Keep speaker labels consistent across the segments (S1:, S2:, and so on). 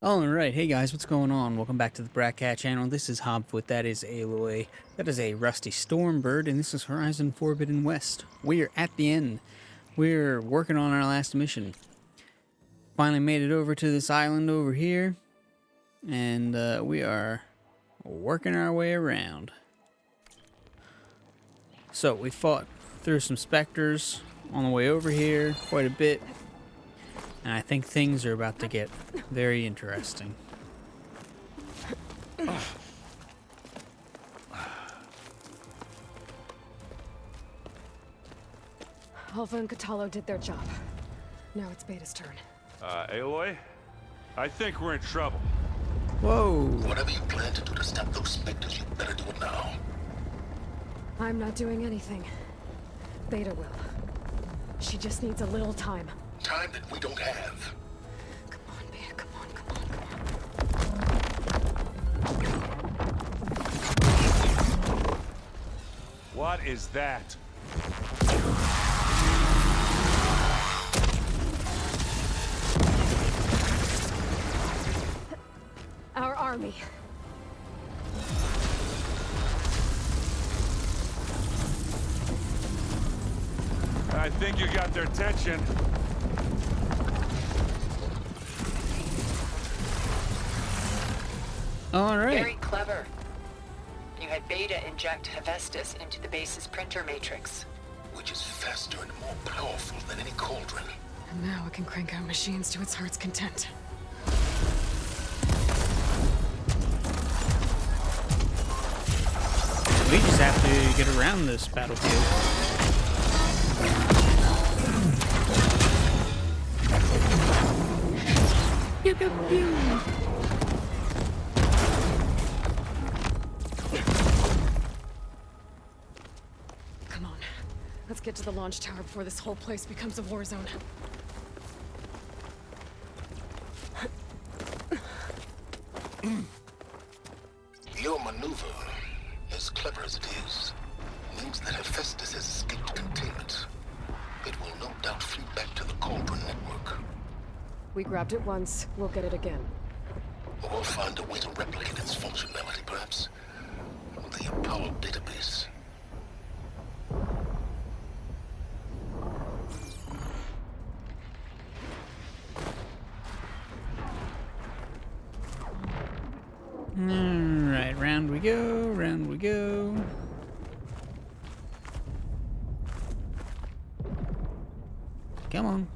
S1: Alright, hey guys, what's going on? Welcome back to the Bratcat channel. This is Hobfoot, that is Aloy, that is a Rusty Stormbird, and this is Horizon Forbidden West. We're at the end. We're working on our last mission. Finally made it over to this island over here, and we are working our way around. So, we fought through some specters on the way over here, quite a bit. And I think things are about to get very interesting.
S2: Alpha and Catalo did their job. Now it's Beta's turn.
S3: Aloy? I think we're in trouble.
S1: Whoa!
S4: Whatever you plan to do to stop those specters, you better do it now.
S2: I'm not doing anything. Beta will. She just needs a little time.
S4: Time that we don't have.
S2: Come on, Beta, come on, come on, come on.
S3: What is that?
S2: Our army.
S3: I think you got their attention.
S1: Alright.
S5: Very clever. You had Beta inject Hephaestus into the base's printer matrix.
S4: Which is faster and more powerful than any cauldron.
S2: And now it can crank out machines to its heart's content.
S1: We just have to get around this battlefield. Pew, pew, pew.
S2: Come on. Let's get to the launch tower before this whole place becomes a war zone.
S4: Your maneuver, as clever as it is, means that Hephaestus has escaped containment. It will no doubt flee back to the cauldron network.
S2: We grabbed it once, we'll get it again.
S4: Or we'll find a way to replicate its functionality, perhaps. The Apollo database.
S1: Alright, round we go, round we go. Come on.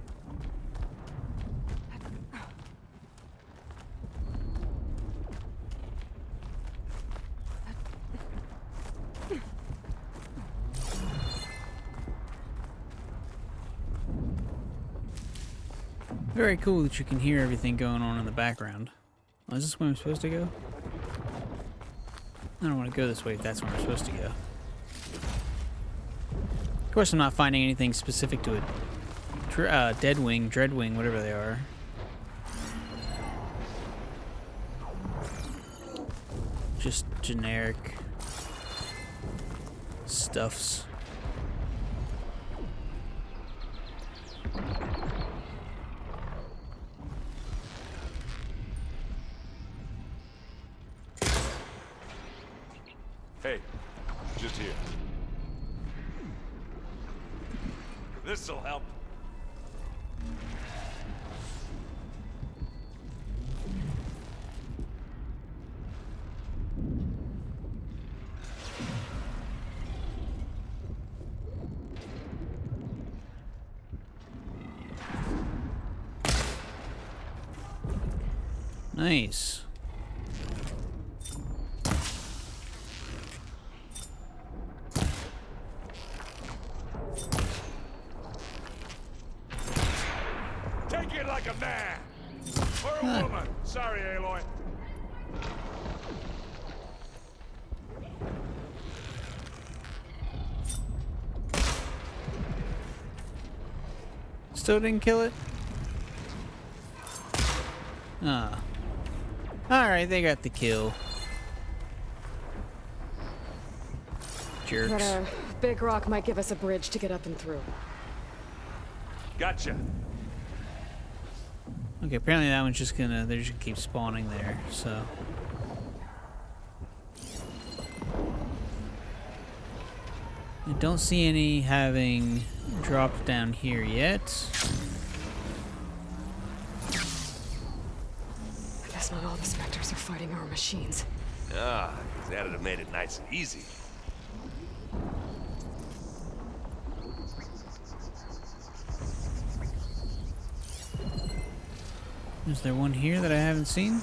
S1: Very cool that you can hear everything going on in the background. Oh, is this where I'm supposed to go? I don't want to go this way if that's where I'm supposed to go. Of course, I'm not finding anything specific to it. Deadwing, Dreadwing, whatever they are. Just generic stuffs.
S3: Hey, just here. This'll help.
S1: Nice.
S3: Take it like a man! Or a woman! Sorry, Aloy.
S1: Still didn't kill it? Ah. Alright, they got the kill. Jerks.
S2: That big rock might give us a bridge to get up and through.
S3: Gotcha.
S1: Okay, apparently that one's just gonna, they're just gonna keep spawning there, so. I don't see any having dropped down here yet.
S2: I guess not all the specters are fighting our machines.
S3: Ah, that'd have made it nice and easy.
S1: Is there one here that I haven't seen?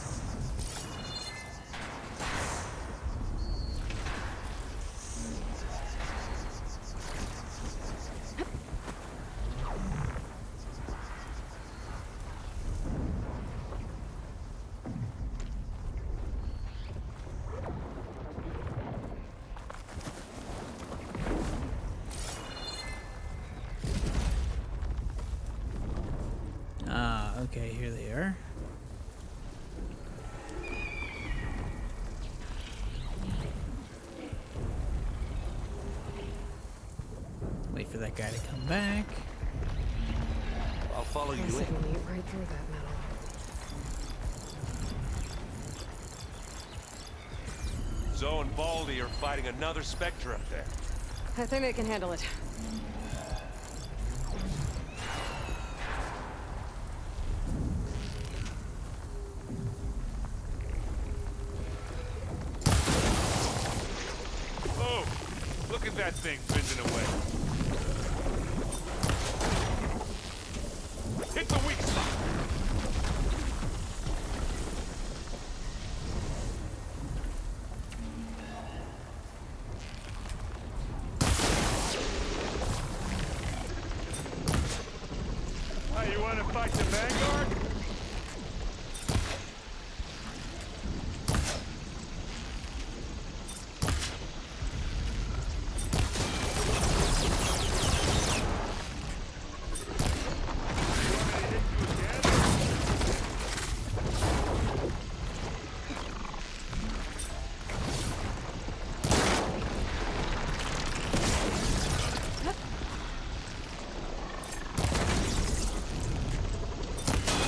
S1: Ah, okay, here they are. Wait for that guy to come back.
S3: I'll follow you
S2: Guess I
S3: in.
S2: can eat right through that metal.
S3: Zoe and Baldy are fighting another Spectre up there.
S2: I think they can handle it.
S3: Oh, look at that thing fizzing away. Hit the weak spot. Hey, you want to fight the Vanguard?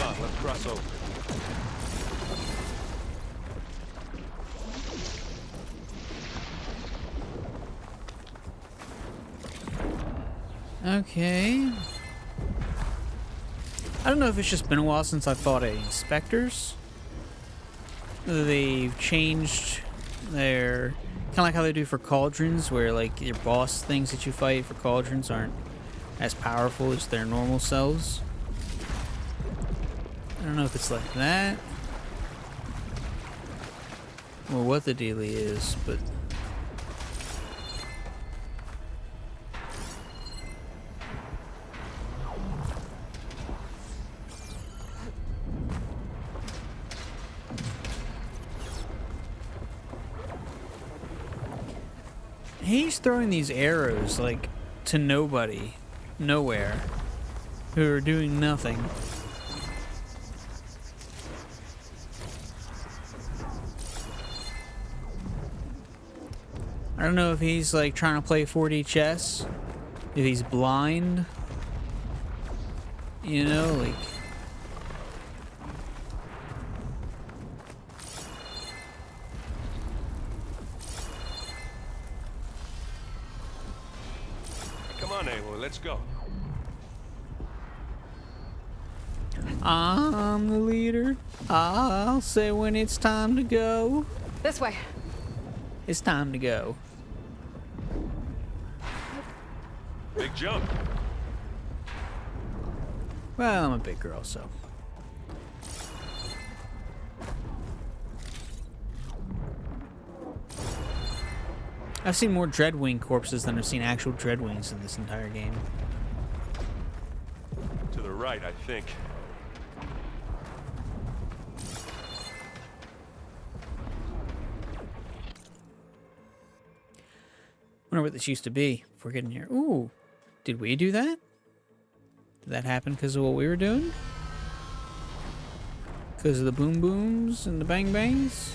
S3: Come on, let's cross over.
S1: Okay. I don't know if it's just been a while since I fought a Spectres. They've changed their... kind of like how they do for Cauldrons, where like your boss things that you fight for Cauldrons aren't as powerful as their normal selves. I don't know if it's like that. Or what the dealie is, but... he's throwing these arrows, like, to nobody, nowhere, who are doing nothing. I don't know if he's, like, trying to play 4D chess, if he's blind, you know, like...
S3: Come on, Aloy, let's go.
S1: I'm the leader. I'll say when it's time to go.
S2: This way.
S1: It's time to go.
S3: Big jump.
S1: Well, I'm a big girl, so. I've seen more Dreadwing corpses than I've seen actual Dreadwings in this entire game.
S3: To the right, I think.
S1: Wonder what this used to be before getting here. Ooh, did we do that? Did that happen because of what we were doing? Because of the boom booms and the bang bangs?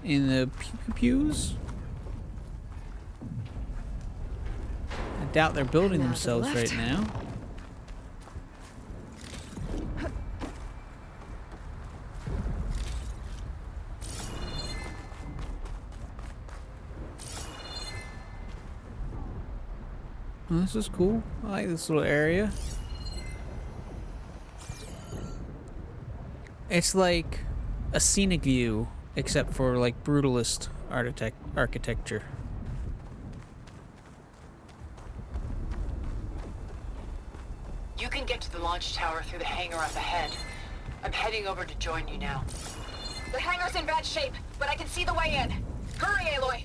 S1: And the pew pews? I doubt they're building
S2: And now to the
S1: themselves right
S2: left.
S1: now. Oh, this is cool. I like this little area. It's like a scenic view, except for like brutalist architecture.
S5: You can get to the launch tower through the hangar up ahead. I'm heading over to join you now.
S2: The hangar's in bad shape, but I can see the way in. Hurry, Aloy!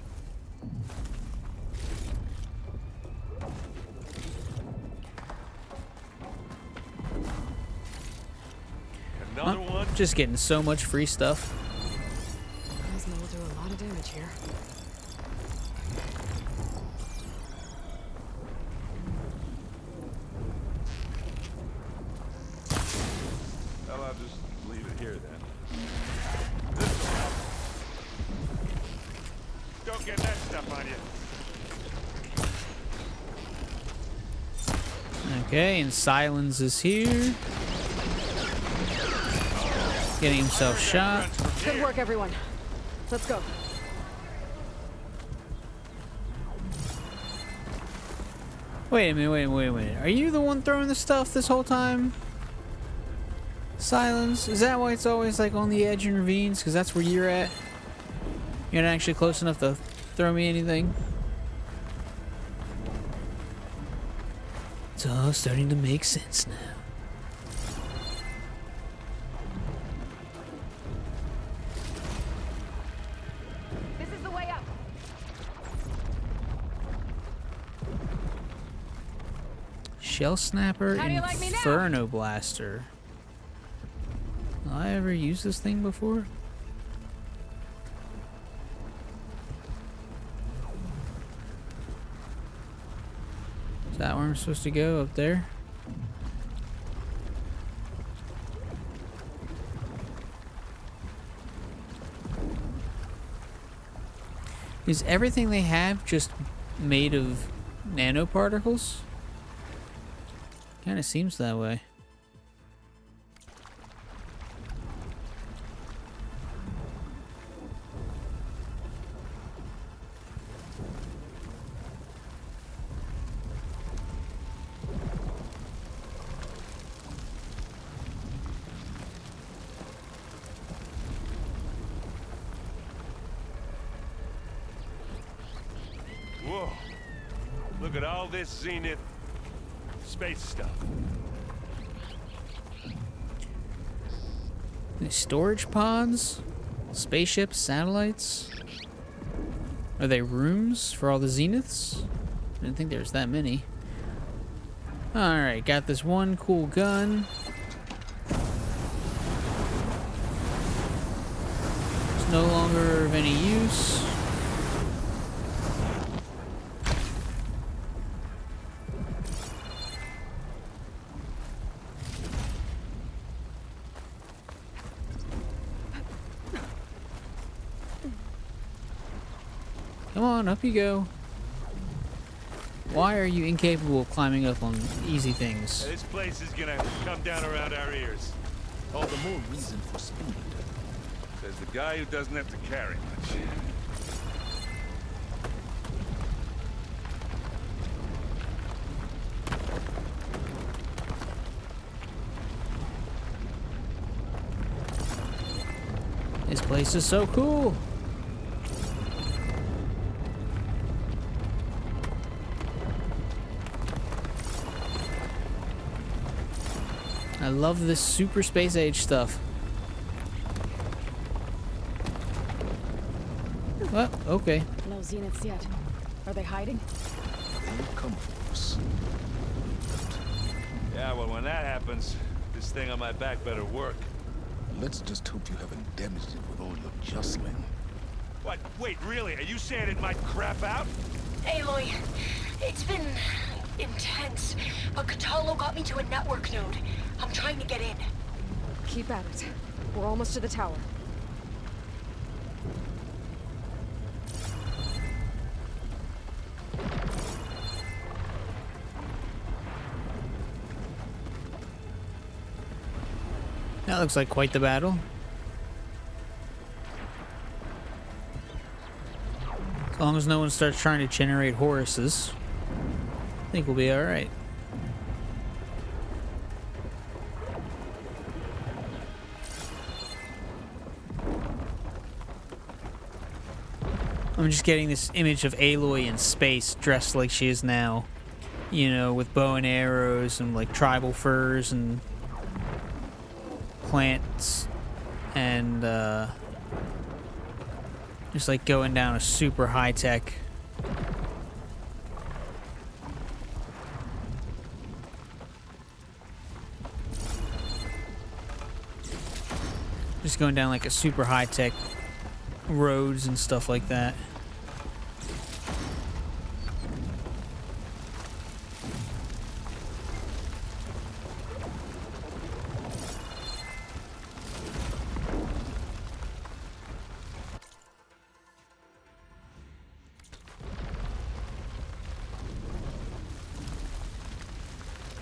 S3: Another one?
S1: Just getting so much free stuff.
S2: Plasma will do a lot of damage here.
S3: Well, I'll just leave it here then. This'll help. Don't get that stuff on you.
S1: Okay, and Silence is here. Getting himself shot.
S2: Good work, everyone. Let's go.
S1: Wait a minute. Are you the one throwing the stuff this whole time? Silence? Is that why it's always like on the edge in ravines? Because that's where you're at? You're not actually close enough to throw me anything? It's all starting to make sense now.
S2: This is the way up.
S1: Shell Snapper,
S2: How do you like me now?
S1: Inferno Blaster. Have I ever used this thing before? Is that where I'm supposed to go? Up there? Is everything they have just made of nanoparticles? Kinda seems that way.
S3: Whoa. Look at all this Zenith space stuff.
S1: These storage pods? Spaceships? Satellites? Are they rooms for all the Zeniths? I didn't think there was that many. Alright, got this one cool gun. It's no longer of any use. Come on, up you go. Why are you incapable of climbing up on easy things?
S3: This place is gonna come down around our ears.
S4: All the more reason for speed.
S3: Says the guy who doesn't have to carry much.
S1: This place is so cool. I love this super space age stuff. Well, okay.
S2: No Zeniths yet. Are they hiding?
S4: They'll come for us.
S3: Yeah, well, when that happens, this thing on my back better work.
S4: Let's just hope you haven't damaged it with all your jostling.
S3: What? Wait, really? Are you saying it might crap out?
S5: Aloy, it's been intense, but Catalo got me to a network node. I'm trying to get in.
S2: Keep at it. We're almost to the tower.
S1: That looks like quite the battle. As long as no one starts trying to generate Horuses. think we'll be alright. I'm just getting this image of Aloy in space, dressed like she is now. You know, with bow and arrows and like tribal furs and plants and just like going down a super high tech. Just going down like a super high tech roads and stuff like that.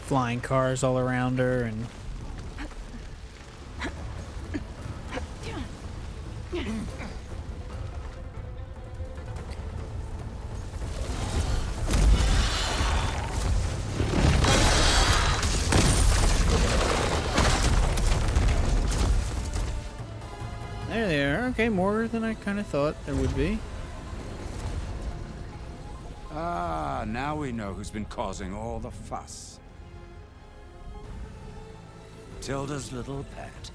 S1: Flying cars all around her and there they are. Okay, more than I kind of thought there would be.
S6: Ah, now we know who's been causing all the fuss. Tilda's little pet.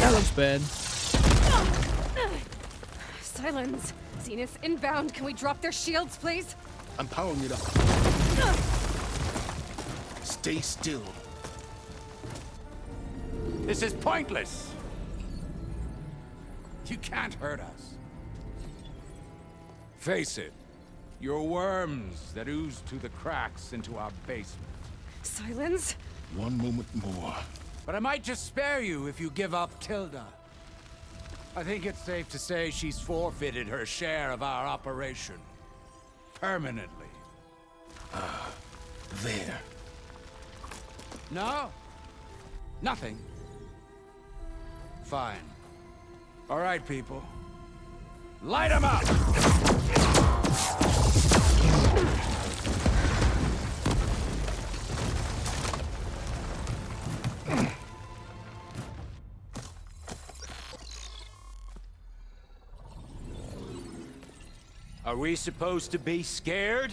S1: That looks bad.
S2: Silence. Zenith inbound. Can we drop their shields, please?
S4: I'm powering it up. Stay still.
S6: This is pointless. You can't hurt us. Face it. You're worms that ooze through the cracks into our basement.
S2: Silence?
S4: One moment more.
S6: But I might just spare you if you give up Tilda. I think it's safe to say she's forfeited her share of our operation. Permanently.
S4: There.
S6: No? Nothing? Fine. All right, people. Light 'em up! Are we supposed to be scared?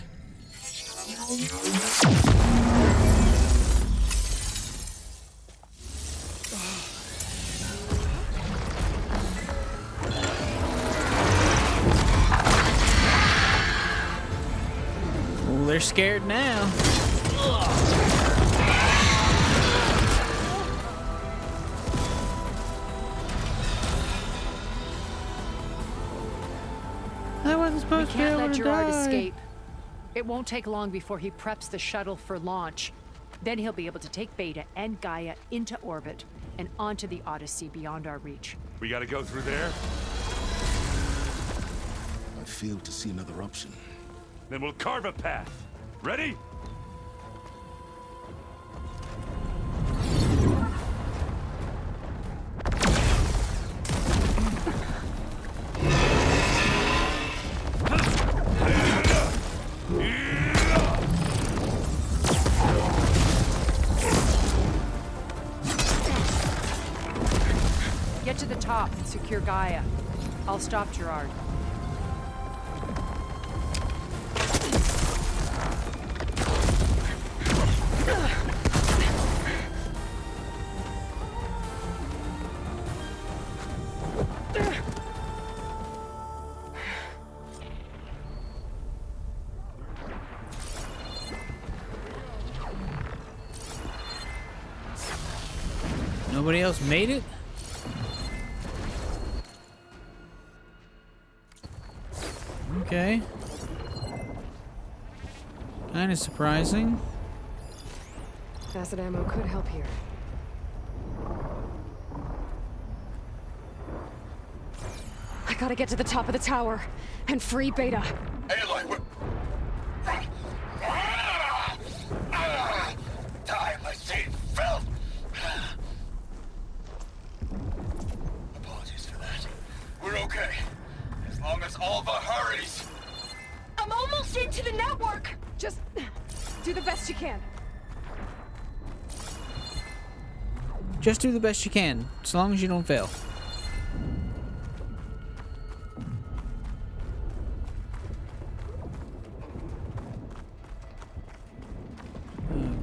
S1: Well, they're scared now. I wasn't supposed to be
S7: Can't
S1: able
S7: let
S1: to
S7: Gerard
S1: die.
S7: escape. It won't take long before he preps the shuttle for launch. Then he'll be able to take Beta and Gaia into orbit and onto the Odyssey beyond our reach.
S3: We gotta go through there?
S4: I fail to see another option.
S3: Then we'll carve a path. Ready?
S7: Get to the top and secure Gaia. I'll stop Gerard.
S1: Nobody else made it? Okay. Kind of surprising.
S2: Acid ammo could help here. I gotta get to the top of the tower and free Beta.
S4: Aloy, we're... Die, my same filth! Apologies for that. We're okay. As long as Alva hurries.
S5: crashed into the network!
S2: Just do the best you can.
S1: Just do the best you can, as long as you don't fail.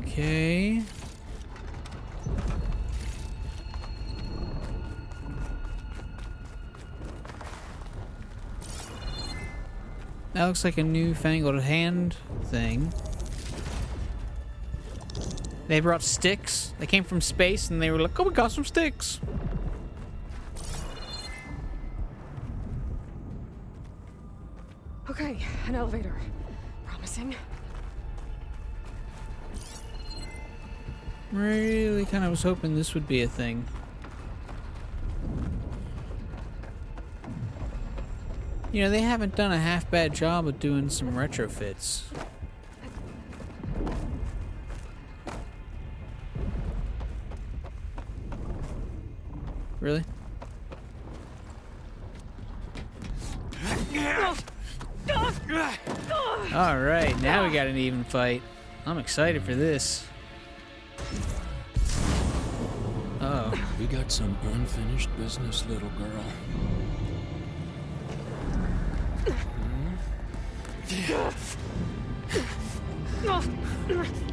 S1: Okay. That looks like a newfangled hand thing. They brought sticks. They came from space and they were like, oh, we got some sticks.
S2: Okay, an elevator. Promising.
S1: Really kind of was hoping this would be a thing. You know, they haven't done a half bad job of doing some retrofits. Really? Alright, now we got an even fight. I'm excited for this. Uh-oh.
S8: We got some unfinished business, little girl.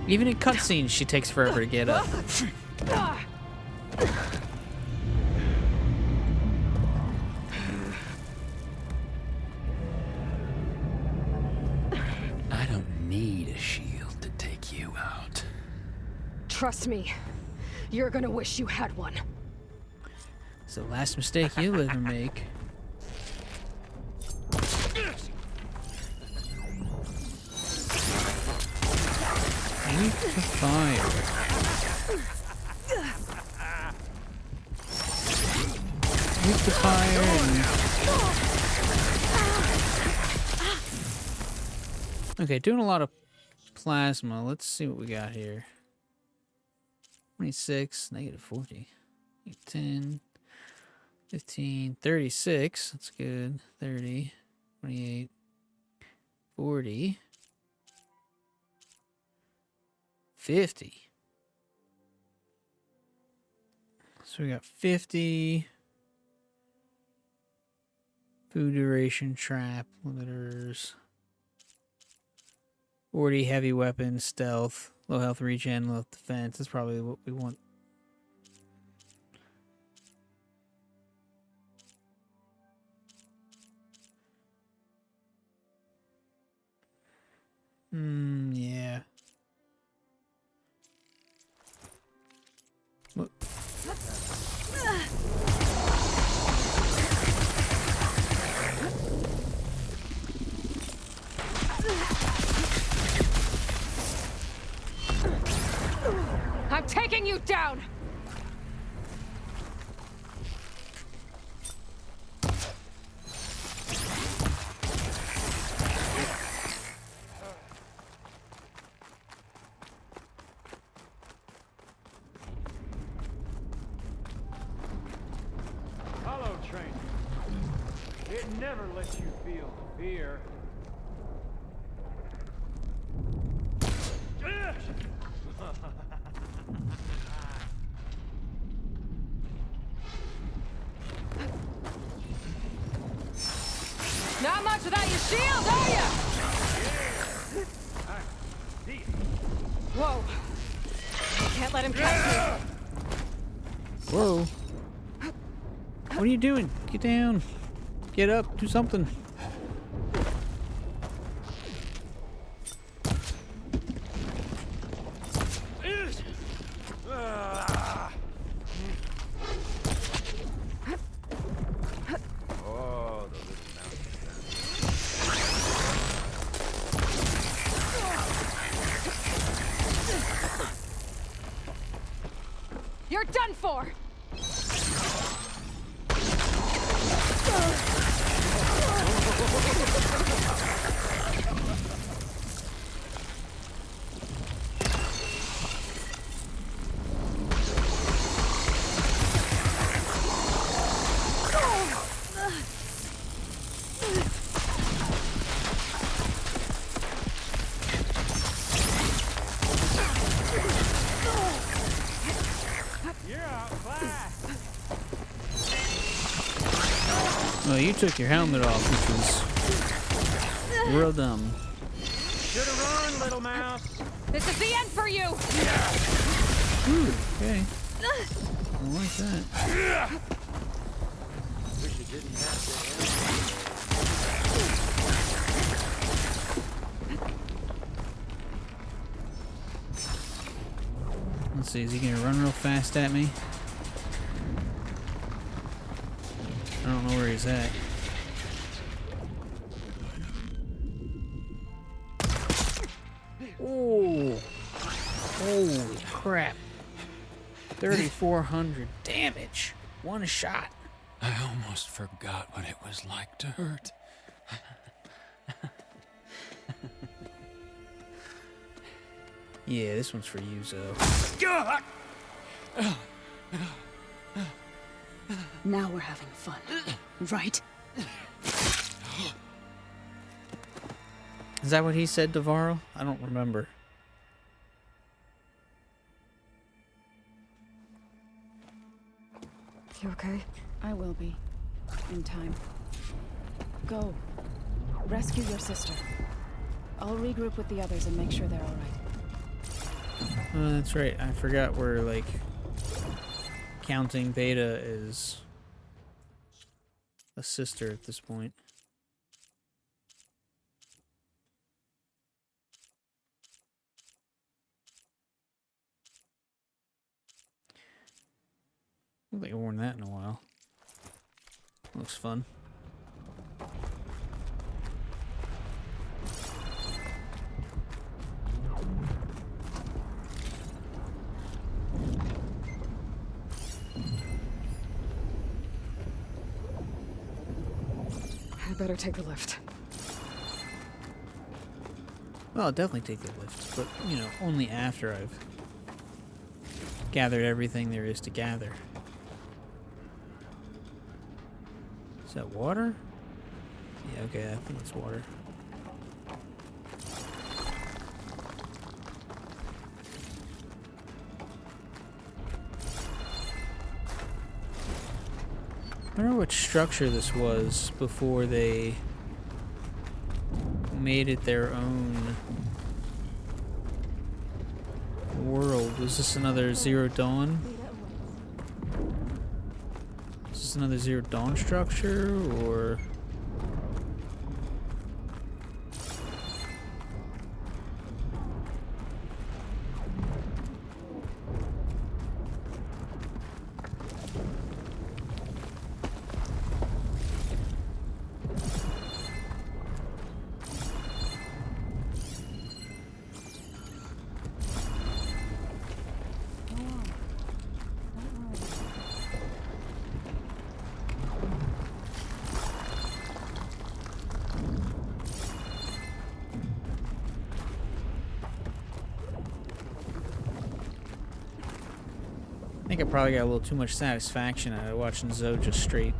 S1: Even in cutscenes, she takes forever to get up.
S8: I don't need a shield to take you out.
S2: Trust me, you're gonna wish you had one.
S1: It's the last mistake you'll ever make. Aim to fire. Use the fire and... Okay, doing a lot of plasma. Let's see what we got here. 26, negative 40. 10, 15, 36. That's good. 30, 28, 40, 50. So we got 50. Food duration, trap, limiters. 40 heavy weapons, stealth, low health regen, low health defense. That's probably what we want. Yeah. What?
S2: I'm taking you down!
S9: Hollow training. It never lets you feel the fear.
S2: Not much without your shield, are ya? Whoa. Can't let him catch me.
S1: Whoa. What are you doing? Get down. Get up. Do something.
S2: You're done for!
S1: Well, you took your helmet off, which was real dumb.
S9: Should've run, little mouse.
S7: This is the end for you!
S1: Ooh, okay. I like that.
S9: Wish it didn't have to end.
S1: Let's see, is he gonna run real fast at me? I don't know where he's at. Oh, holy crap. 3,400 damage. One shot.
S8: I almost forgot what it was like to hurt.
S1: Yeah, this one's for you, Zoe.
S10: Now we're having fun, right?
S1: Is that what he said to Varl? I don't remember.
S2: You okay?
S10: I will be. In time. Go. Rescue your sister. I'll regroup with the others and make sure they're alright.
S1: Oh, that's right. I forgot we're, like, counting Beta as a sister at this point. I don't think I've worn that in a while. Looks fun.
S2: I better take the lift.
S1: Well, I'll definitely take the lift, but, you know, only after I've gathered everything there is to gather. Is that water? Yeah, okay, I think it's water. I wonder what structure this was before they made it their own world. Was this another Zero Dawn? Is this another Zero Dawn structure, or...? I think I probably got a little too much satisfaction out of watching Zoe just straight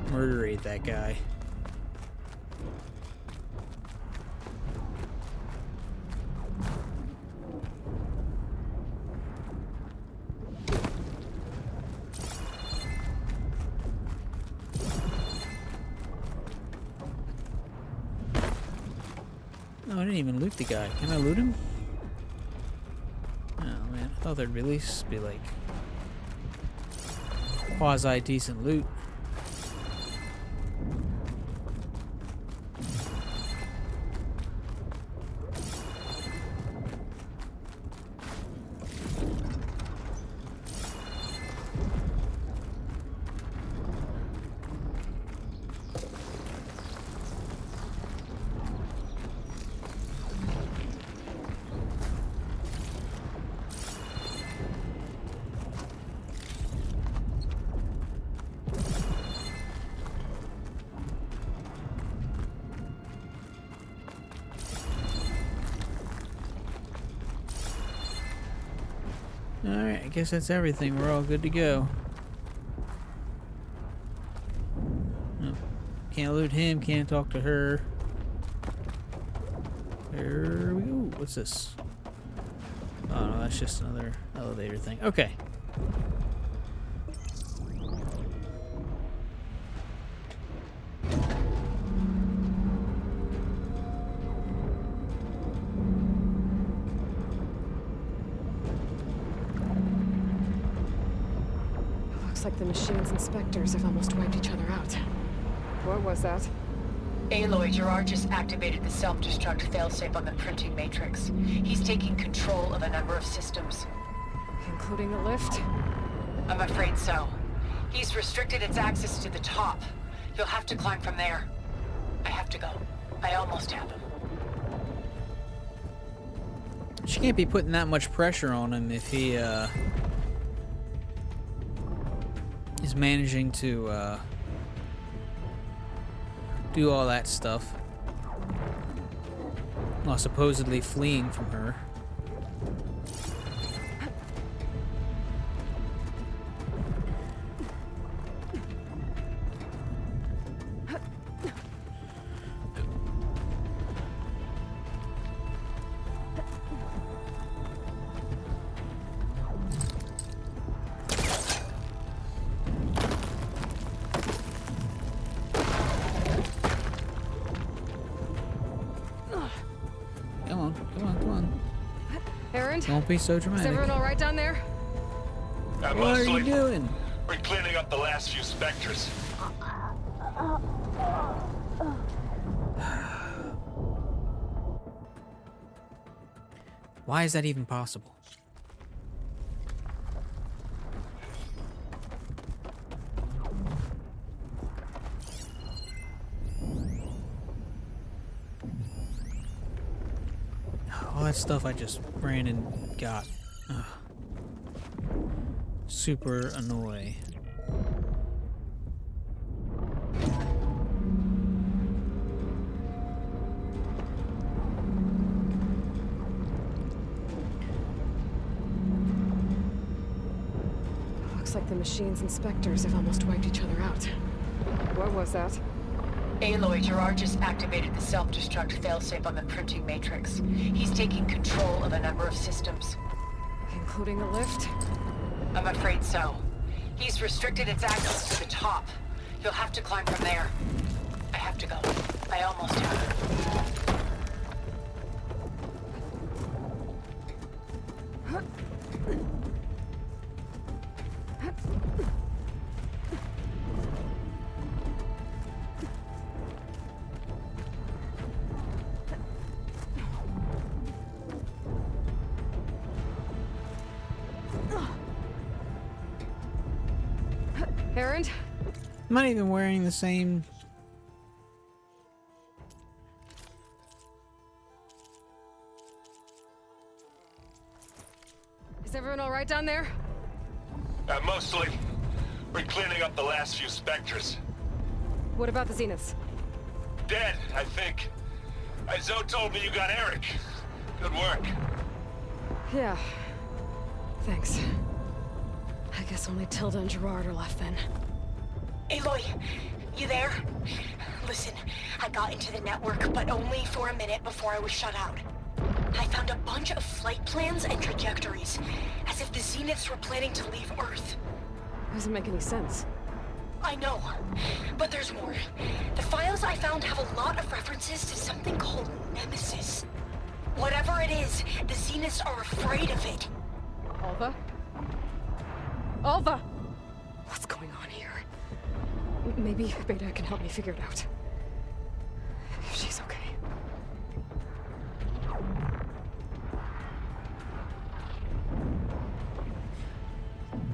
S1: murderate that guy. No, I didn't even loot the guy. Can I loot him? I thought there'd at least be like quasi-decent loot. Alright, I guess that's everything. We're all good to go. Nope. Can't loot him, can't talk to her. There we go. What's this? Oh no, that's just another elevator thing. Okay.
S2: Looks like the machine's inspectors have almost wiped each other out. What was that?
S5: Aloy, Gerard just activated the self-destruct failsafe on the printing matrix. He's taking control of a number of systems.
S2: Including the lift?
S5: I'm afraid so. He's restricted its access to the top. You'll have to climb from there. I have to go. I almost have him.
S1: She can't be putting that much pressure on him if he is managing to do all that stuff while supposedly fleeing from her.
S2: Aaron?
S1: Don't be so
S2: Is
S1: dramatic.
S2: everyone all right down there?
S1: What are you doing?
S3: We're cleaning up the last few specters.
S1: Why is that even possible? All that stuff I just ran and got. Ugh. Super annoy.
S2: Looks like the machine's inspectors have almost wiped each other out. What was that?
S5: Aloy, Gerard just activated the self-destruct failsafe on the printing matrix. He's taking control of a number of systems.
S2: Including the lift?
S5: I'm afraid so. He's restricted its access to the top. You'll have to climb from there. I have to go. I almost have it.
S2: Aaron?
S1: I'm not even wearing the same.
S2: Is everyone all right down there?
S3: Mostly. We're cleaning up the last few specters.
S2: What about the Zeniths?
S3: Dead, I think. Zoe told me you got Eric. Good work.
S2: Yeah. Thanks. I guess only Tilda and Gerard are left then.
S5: Aloy, you there? Listen, I got into the network, but only for a minute before I was shut out. I found a bunch of flight plans and trajectories, as if the Zeniths were planning to leave Earth.
S2: Doesn't make any sense.
S5: I know, but there's more. The files I found have a lot of references to something called Nemesis. Whatever it is, the Zeniths are afraid of it.
S2: Alva? Alva! What's going on here? Maybe Beta can help me figure it out. If she's okay.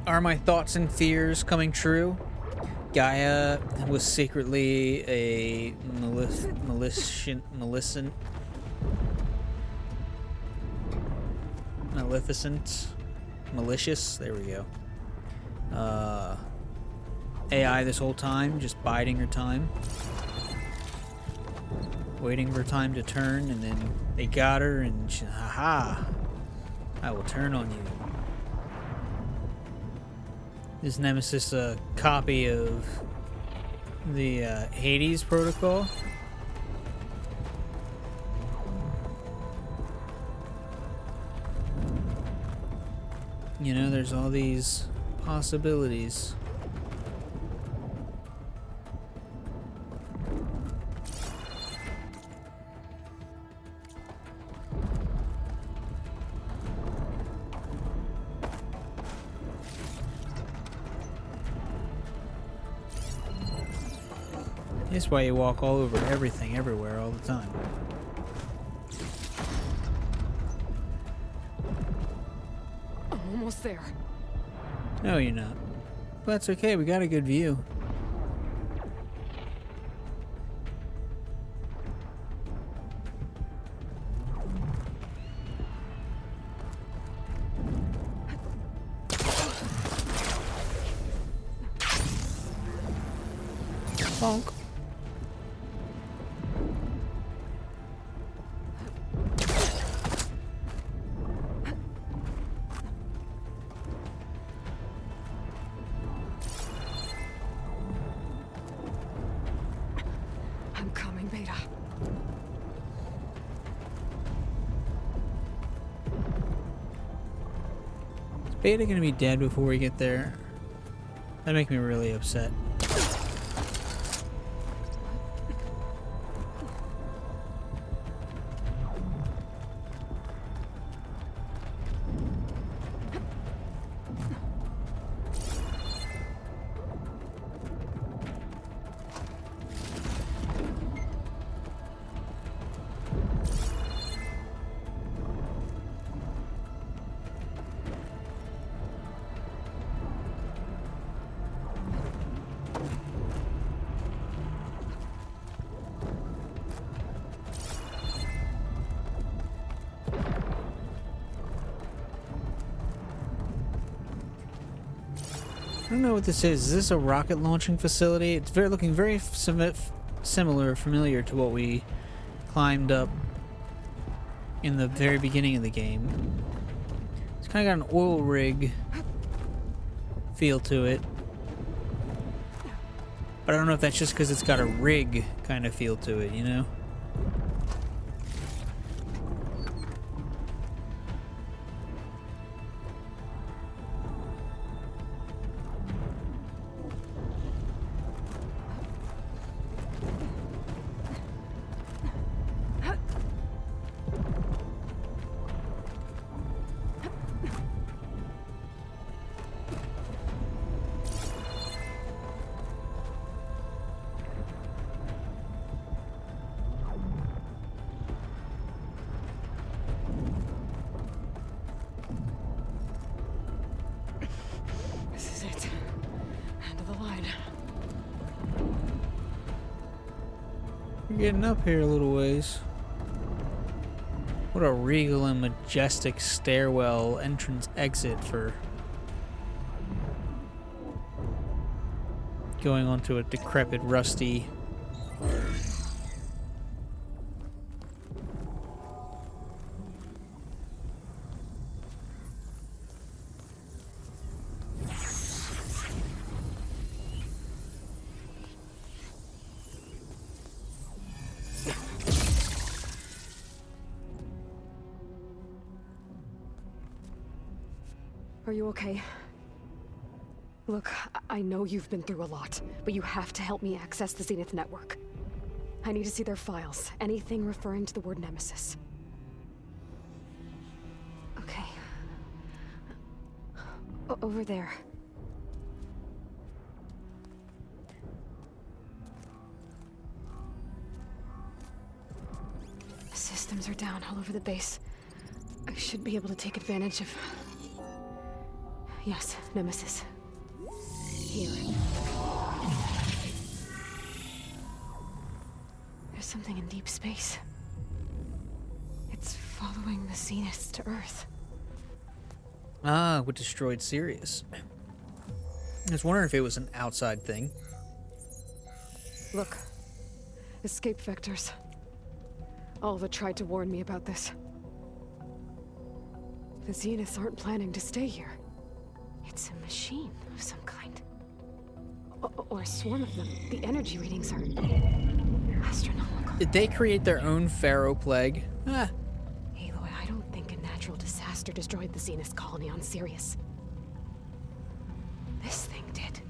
S1: Are my thoughts and fears coming true? Gaia was secretly a Maleficent, malicious, there we go. AI this whole time, just biding her time. Waiting for time to turn, and then they got her, and she, haha, I will turn on you. Is Nemesis a copy of the Hades protocol? You know, there's all these possibilities. That's why you walk all over everything, everywhere, all the time.
S2: I'm almost there.
S1: No, you're not. But that's okay, we got a good view. Bonk.
S2: I'm coming, Beta.
S1: Is Beta gonna be dead before we get there? That makes me really upset. I don't know what this is. Is this a rocket launching facility? It's looking very familiar to what we climbed up in the very beginning of the game. It's kind of got an oil rig feel to it. But I don't know if that's just because it's got a rig kind of feel to it, you know?
S2: This is it. End of the line.
S1: We're getting up here a little ways. What a regal and majestic stairwell entrance exit for going onto a decrepit, rusty
S2: Are you okay? Look, I know you've been through a lot, but you have to help me access the Zenith network. I need to see their files, anything referring to the word Nemesis. Okay. Over there. Systems are down all over the base. I should be able to take advantage of... Yes, Nemesis. Here. There's something in deep space. It's following the Zeniths to Earth.
S1: Ah, what destroyed Sirius. I was wondering if it was an outside thing.
S2: Look. Escape vectors. Alva tried to warn me about this. The Zeniths aren't planning to stay here. It's a machine of some kind. Or a swarm of them. The energy readings are astronomical.
S1: Did they create their own Pharaoh plague? Ah.
S2: Aloy, I don't think a natural disaster destroyed the Zenith colony on Sirius. This thing did.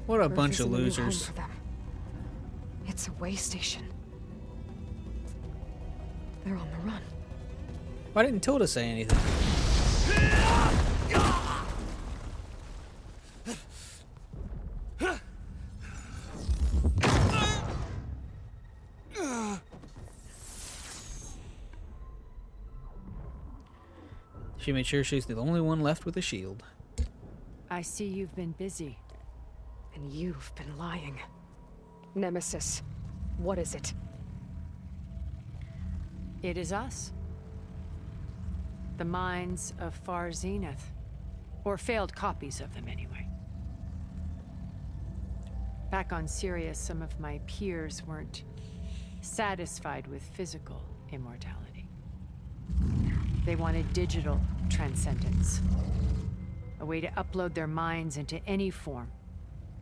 S1: What a
S2: Earth
S1: bunch of
S2: isn't a new home
S1: losers.
S2: for them. It's a way station. They're on the run.
S1: Why didn't Tilda say anything? She made sure she's the only one left with a shield.
S7: I see you've been busy.
S2: And you've been lying. Nemesis, what is it?
S7: It is us. The minds of Far Zenith. Or failed copies of them, anyway. Back on Sirius, some of my peers weren't satisfied with physical immortality. They wanted digital transcendence. A way to upload their minds into any form,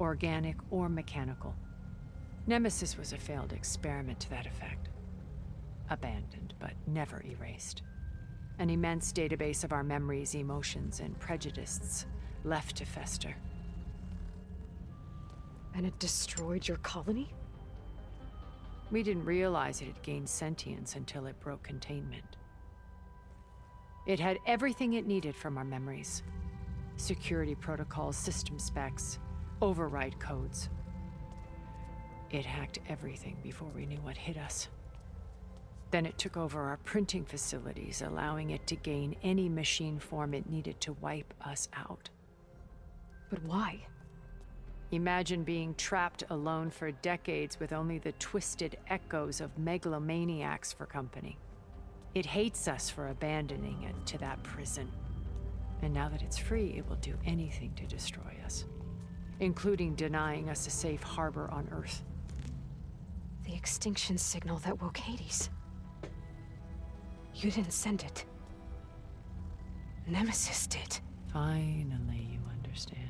S7: organic or mechanical. Nemesis was a failed experiment to that effect. Abandoned, but never erased. An immense database of our memories, emotions, and prejudices left to fester.
S2: And it destroyed your colony?
S7: We didn't realize it had gained sentience until it broke containment. It had everything it needed from our memories. Security protocols, system specs, override codes. It hacked everything before we knew what hit us. Then it took over our printing facilities, allowing it to gain any machine form it needed to wipe us out.
S2: But why?
S7: Imagine being trapped alone for decades with only the twisted echoes of megalomaniacs for company. It hates us for abandoning it to that prison. And now that it's free, it will do anything to destroy us, including denying us a safe harbor on Earth.
S2: The extinction signal that woke Hades. You didn't send it. Nemesis did.
S7: Finally, you understand.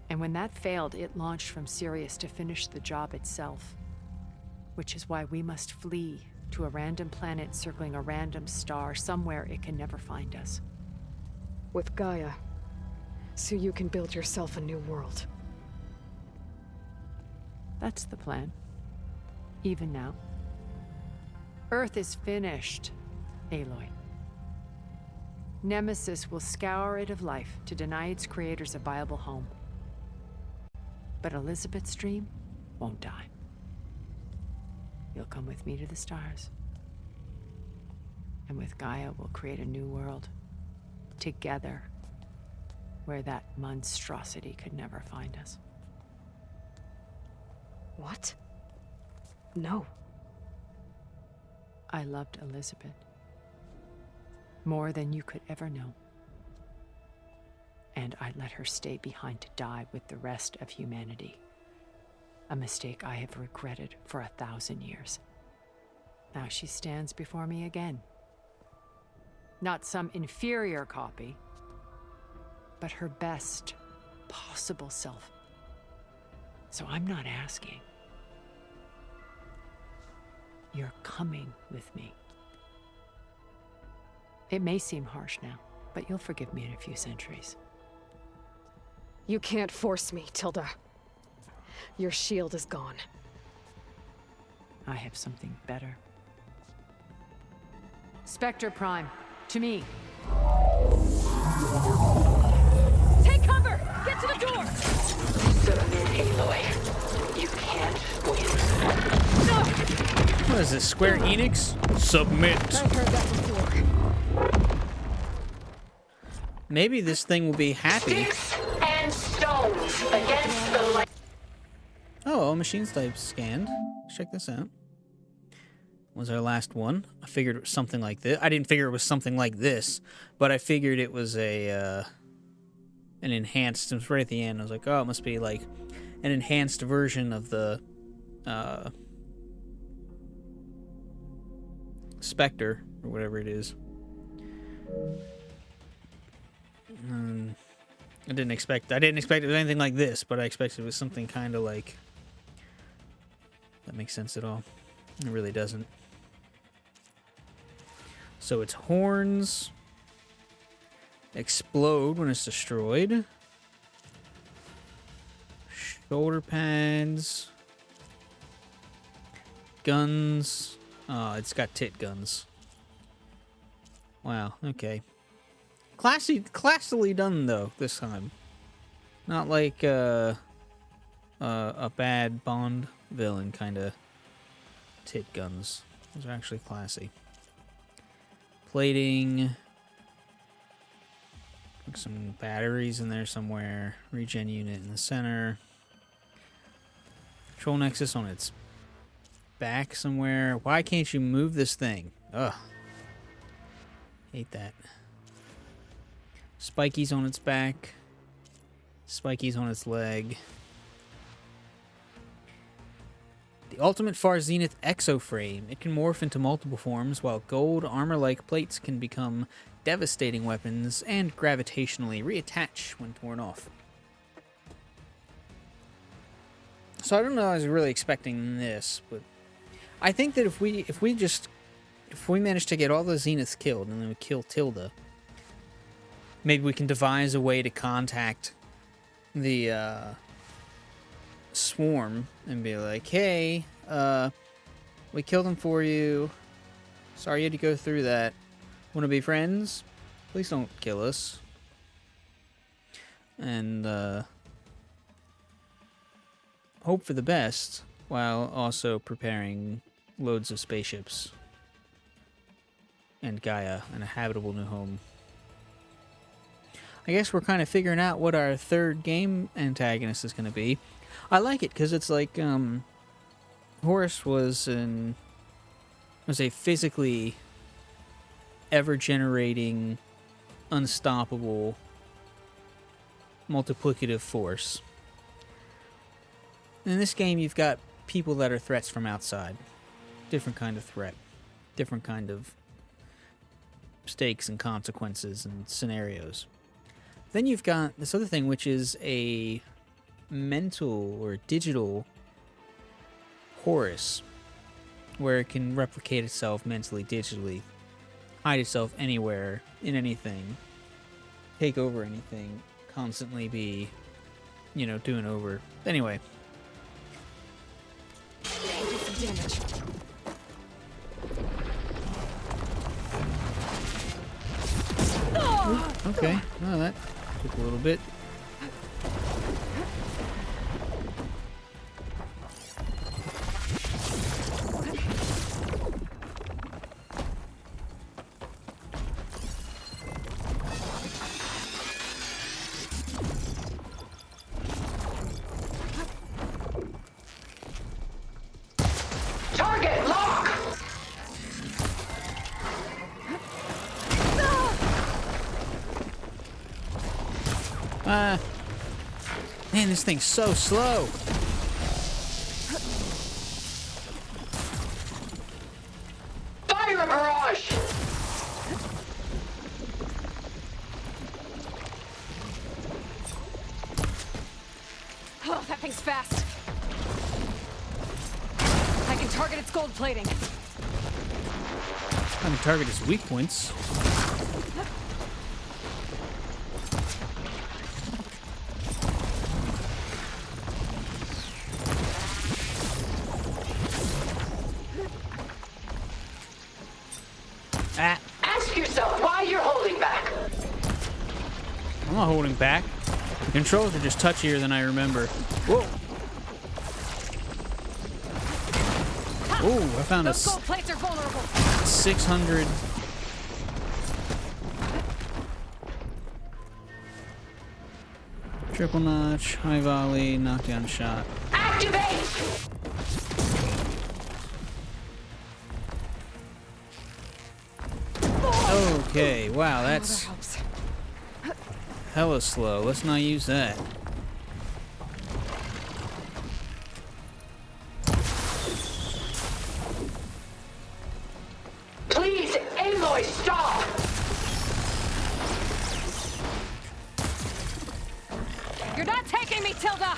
S7: And when that failed, it launched from Sirius to finish the job itself. Which is why we must flee to a random planet circling a random star somewhere it can never find us.
S2: With Gaia. So you can build yourself a new world.
S7: That's the plan. Even now. Earth is finished, Aloy. Nemesis will scour it of life to deny its creators a viable home. But Elizabeth's dream won't die. You'll come with me to the stars. And with Gaia, we'll create a new world. Together. Where that monstrosity could never find us.
S2: What? No.
S7: I loved Elizabeth. More than you could ever know. And I let her stay behind to die with the rest of humanity. A mistake I have regretted for 1,000 years. Now she stands before me again. Not some inferior copy, but her best possible self. So I'm not asking. You're coming with me. It may seem harsh now, but you'll forgive me in a few centuries.
S2: You can't force me, Tilda. Your shield is gone.
S7: I have something better. Spectre Prime, to me.
S2: Take cover! Get to the door!
S5: Submit, Aloy. You can't win.
S2: No!
S1: What is this, Square Enix? Submit.
S2: I've heard that before.
S1: Maybe this thing will be happy.
S5: Sticks and stones against the light.
S1: Oh, machine type scanned. Let's check this out. Was our last one. I figured it was something like this. I didn't figure it was something like this, but I figured it was an enhanced. It was right at the end. I was like, oh, it must be like an enhanced version of the Spectre or whatever it is. I didn't expect it was anything like this, but I expected it was something kind of like that makes sense at all. It really doesn't. So its horns explode when it's destroyed. Shoulder pads. Guns. Oh, it's got tit guns. Wow, okay. Classily done though this time. Not like a bad Bond villain kind of tit guns. Those are actually classy. Plating. Some batteries in there somewhere. Regen unit in the center. Control nexus on its back somewhere. Why can't you move this thing? Ugh. Hate that. Spikies on its back. Spikies on its leg. The ultimate Far Zenith exoframe. It can morph into multiple forms, while gold armor-like plates can become devastating weapons and gravitationally reattach when torn off. So I don't know, I was really expecting this, but I think that if we manage to get all the Zeniths killed and then we kill Tilda, maybe we can devise a way to contact the Swarm and be like, hey, we killed him for you. Sorry you had to go through that. Want to be friends? Please don't kill us. And hope for the best while also preparing loads of spaceships and Gaia and a habitable new home. I guess we're kind of figuring out what our third game antagonist is going to be. I like it because it's like Horus was a physically ever-generating, unstoppable, multiplicative force. In this game, you've got people that are threats from outside. Different kind of threat. Different kind of stakes and consequences and scenarios. Then you've got this other thing, which is a mental or digital Horus, where it can replicate itself mentally, digitally, hide itself anywhere, in anything, take over anything, constantly be, doing over. Anyway.
S2: Damage.
S1: Ooh, okay, well that took a little bit.
S5: Target lock!
S1: Man, this thing's so slow.
S5: Fire a barrage!
S2: Oh, that thing's fast. I can target its gold plating.
S1: I can target its weak points. Ah,
S5: Ask yourself why you're holding back.
S1: I'm not holding back. The controls are just touchier than I remember. Whoa. Ooh, I found
S2: Those gold plates are vulnerable.
S1: 600. Triple notch, high volley, knockdown shot.
S5: Activate!
S1: Okay, wow, that's
S2: That helps.
S1: hella slow. Let's not use that.
S5: Please, Aloy, stop!
S2: You're not taking me, Tilda!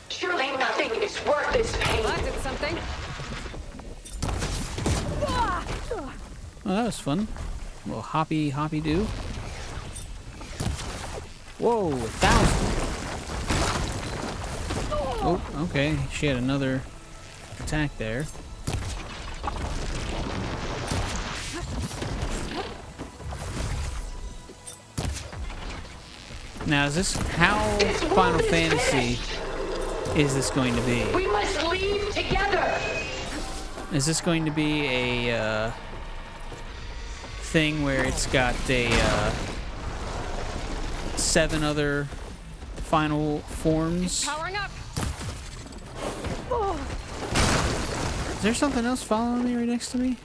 S5: Surely nothing is worth this pain.
S2: That did something.
S1: Oh, that was fun. A little hoppy do. Whoa, 1,000. Oh, okay. She had another attack there. Now, is this how Final Fantasy is this going to be?
S5: We must leave together.
S1: Is this going to be a thing where it's got a 7 other final forms?
S2: Powering up.
S1: Is there something else following me right next to me?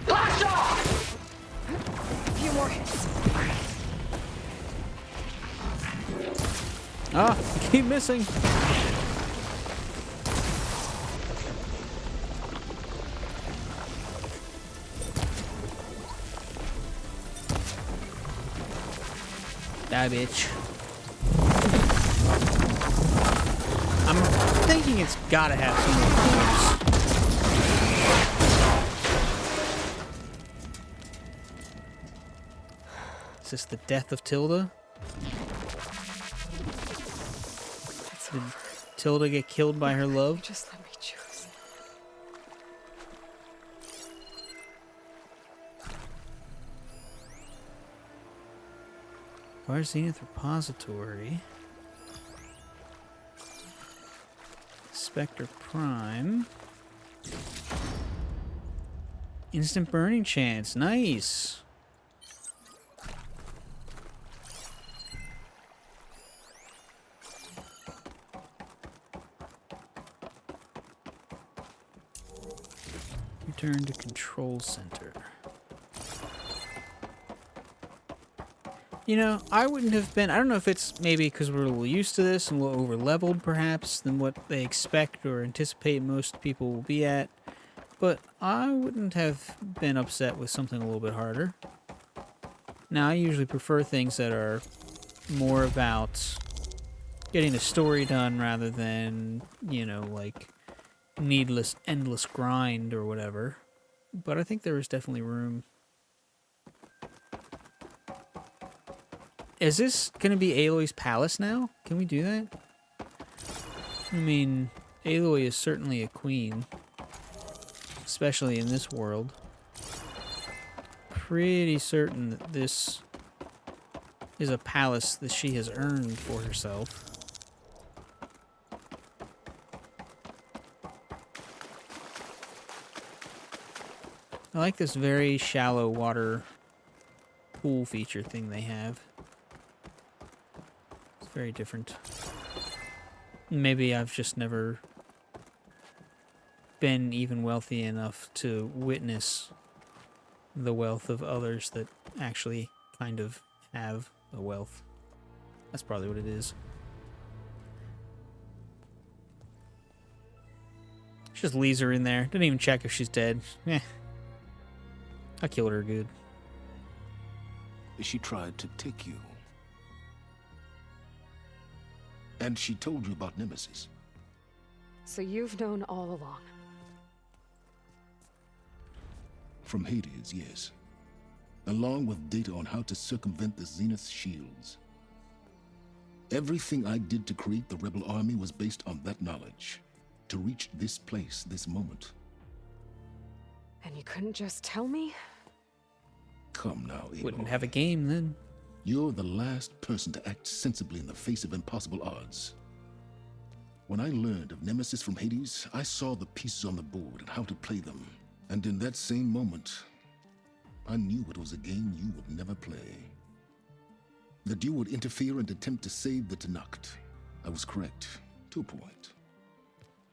S5: Blast off!
S2: A few more hits.
S1: Ah, I keep missing. Die, bitch. I'm thinking it's gotta have some more forms. Is this the death of Tilda? Did Tilda get killed by her love?
S2: Just let me choose.
S1: Where's Zenith Repository? Spectre Prime. Instant burning chance. Nice. Return to control center. You know, I wouldn't have been... I don't know if it's maybe because we're a little used to this and a little over-leveled, perhaps, than what they expect or anticipate most people will be at. But I wouldn't have been upset with something a little bit harder. Now, I usually prefer things that are more about getting the story done rather than, you know, like, needless, endless grind or whatever. But I think there is definitely room. Is this going to be Aloy's palace now? Can we do that? I mean, Aloy is certainly a queen. Especially in this world. Pretty certain that this is a palace that she has earned for herself. I like this very shallow water pool feature thing they have. It's very different. Maybe I've just never been even wealthy enough to witness the wealth of others that actually kind of have a wealth. That's probably what it is. She just leaves her in there. Didn't even check if she's dead. I killed her good.
S4: She tried to take you. And she told you about Nemesis.
S2: So you've known all along.
S4: From Hades, yes. Along with data on how to circumvent the Zenith shields. Everything I did to create the rebel army was based on that knowledge. To reach this place, this moment.
S2: And you couldn't just tell me?
S4: Come now, Aloy.
S1: Wouldn't have a game then.
S4: You're the last person to act sensibly in the face of impossible odds. When I learned of Nemesis from Hades, I saw the pieces on the board and how to play them. And in that same moment, I knew it was a game you would never play. That you would interfere and attempt to save the Stoked. I was correct, to a point.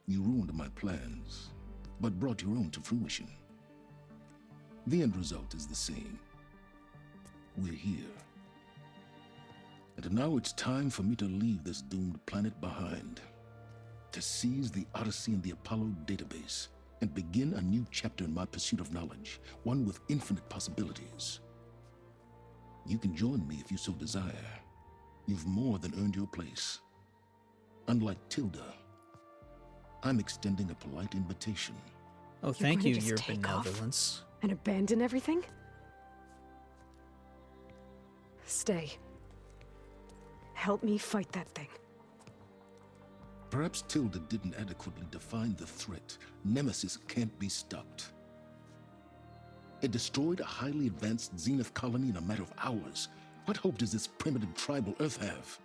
S4: You ruined my plans, but brought your own to fruition. The end result is the same. We're here. And now it's time for me to leave this doomed planet behind. To seize the Odyssey and the Apollo database, and begin a new chapter in my pursuit of knowledge, one with infinite possibilities. You can join me if you so desire. You've more than earned your place. Unlike Tilda, I'm extending a polite invitation.
S1: Oh, thank you,
S2: gonna just
S1: your
S2: take off?
S1: benevolence.
S2: And abandon everything? Stay. Help me fight that thing.
S4: Perhaps Tilda didn't adequately define the threat. Nemesis can't be stopped. It destroyed a highly advanced Zenith colony in a matter of hours. What hope does this primitive tribal Earth have?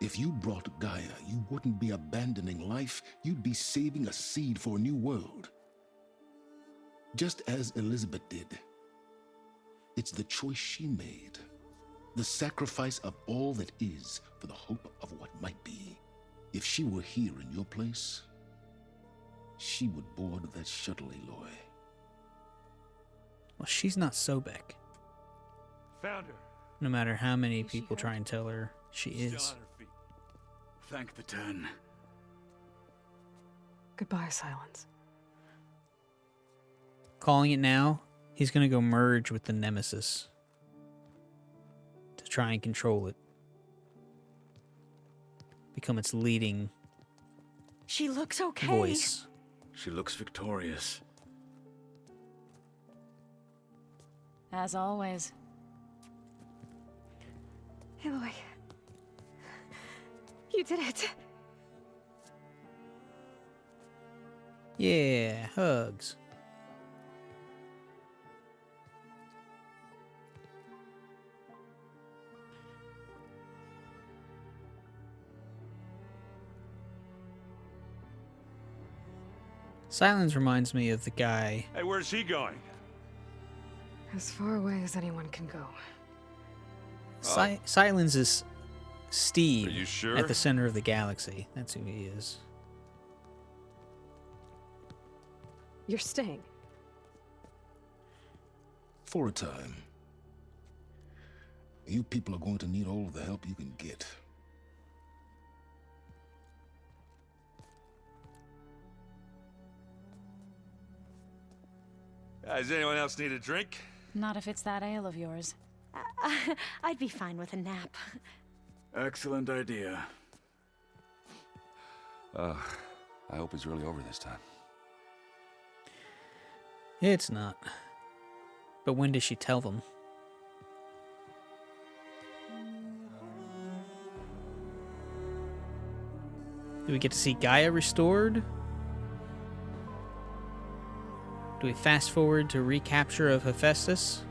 S4: If you brought Gaia, you wouldn't be abandoning life, you'd be saving a seed for a new world. Just as Elizabeth did. It's the choice she made. The sacrifice of all that is for the hope of what might be. If she were here in your place, she would board that shuttle, Aloy.
S1: Well, she's not Sobek.
S3: Found her.
S1: No matter how many people try and tell her she
S3: Still
S1: is.
S3: on her feet.
S8: Thank the Ten.
S2: Goodbye, Silence.
S1: Calling it now, he's gonna go merge with the Nemesis to try and control it. Become its leading
S5: She looks okay.
S1: voice.
S8: She looks victorious.
S10: As always.
S2: Aloy. You did it.
S1: Yeah, hugs. Silence reminds me of the guy.
S3: Hey, where's he going?
S2: As far away as anyone can go.
S1: Silence is Steve
S3: Are you sure?
S1: at the center of the galaxy. That's who he is.
S2: You're staying.
S4: For a time. You people are going to need all of the help you can get.
S3: Does anyone else need a drink?
S10: Not if it's that ale of yours.
S5: I'd be fine with a nap.
S8: Excellent idea.
S11: I hope it's really over this time.
S1: It's not. But when does she tell them? Do we get to see Gaia restored? Do we fast forward to recapture of Hephaestus?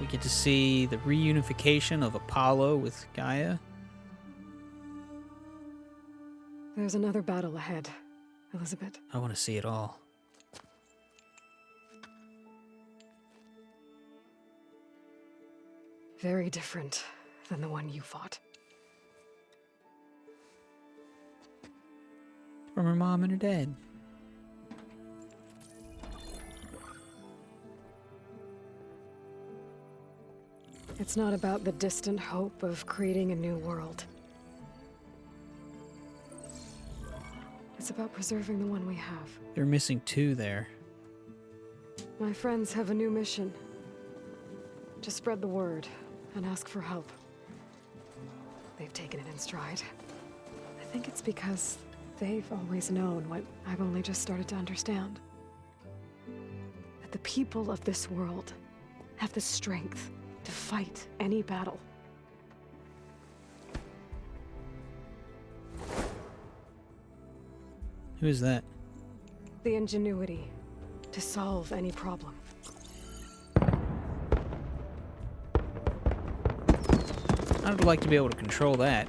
S1: We get to see the reunification of Apollo with Gaia.
S2: There's another battle ahead, Elizabeth.
S1: I want to see it all.
S2: Very different than the one you fought.
S1: From her mom and her dad.
S2: It's not about the distant hope of creating a new world. It's about preserving the one we have.
S1: They're missing two there.
S2: My friends have a new mission. To spread the word and ask for help. They've taken it in stride. I think it's because they've always known what I've only just started to understand. That the people of this world have the strength to fight any battle.
S1: Who is that?
S2: The ingenuity to solve any problem.
S1: I'd like to be able to control that.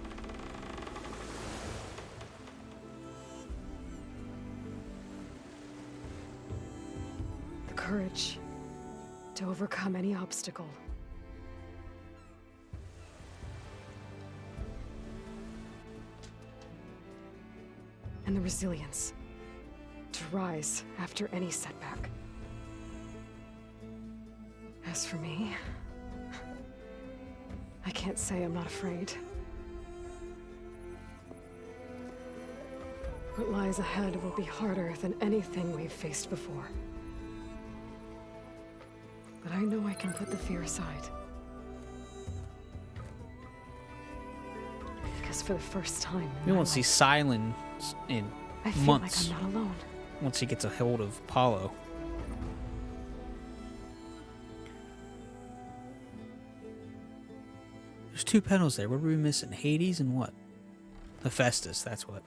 S2: The courage to overcome any obstacle. And the resilience to rise after any setback. As for me, I can't say I'm not afraid. What lies ahead will be harder than anything we've faced before. But I know I can put the fear aside. Because for the first time in
S1: We
S2: my
S1: won't see
S2: life,
S1: silence in
S2: I feel
S1: months
S2: like I'm not alone.
S1: once he gets a hold of Apollo. There's two petals there. What were we missing? Hades and what? Hephaestus, that's what.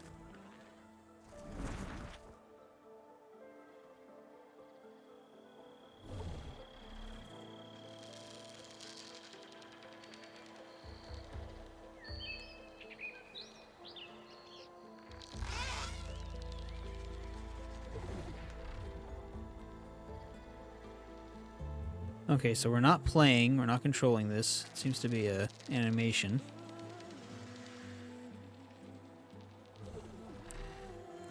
S1: Okay, so we're not playing, we're not controlling this. It seems to be a animation.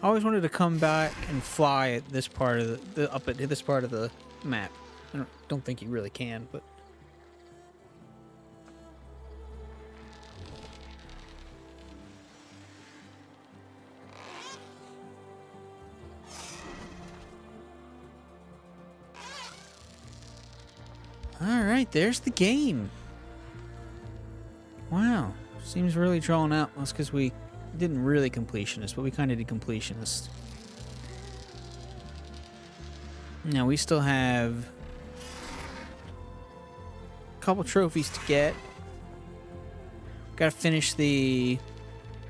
S1: I always wanted to come back and fly at this part of the up at this part of the map. I don't think you really can, but Alright, there's the game. Wow. Seems really drawn out. That's because we didn't really completionist, but we kind of did completionist. Now, we still have a couple trophies to get. Gotta finish the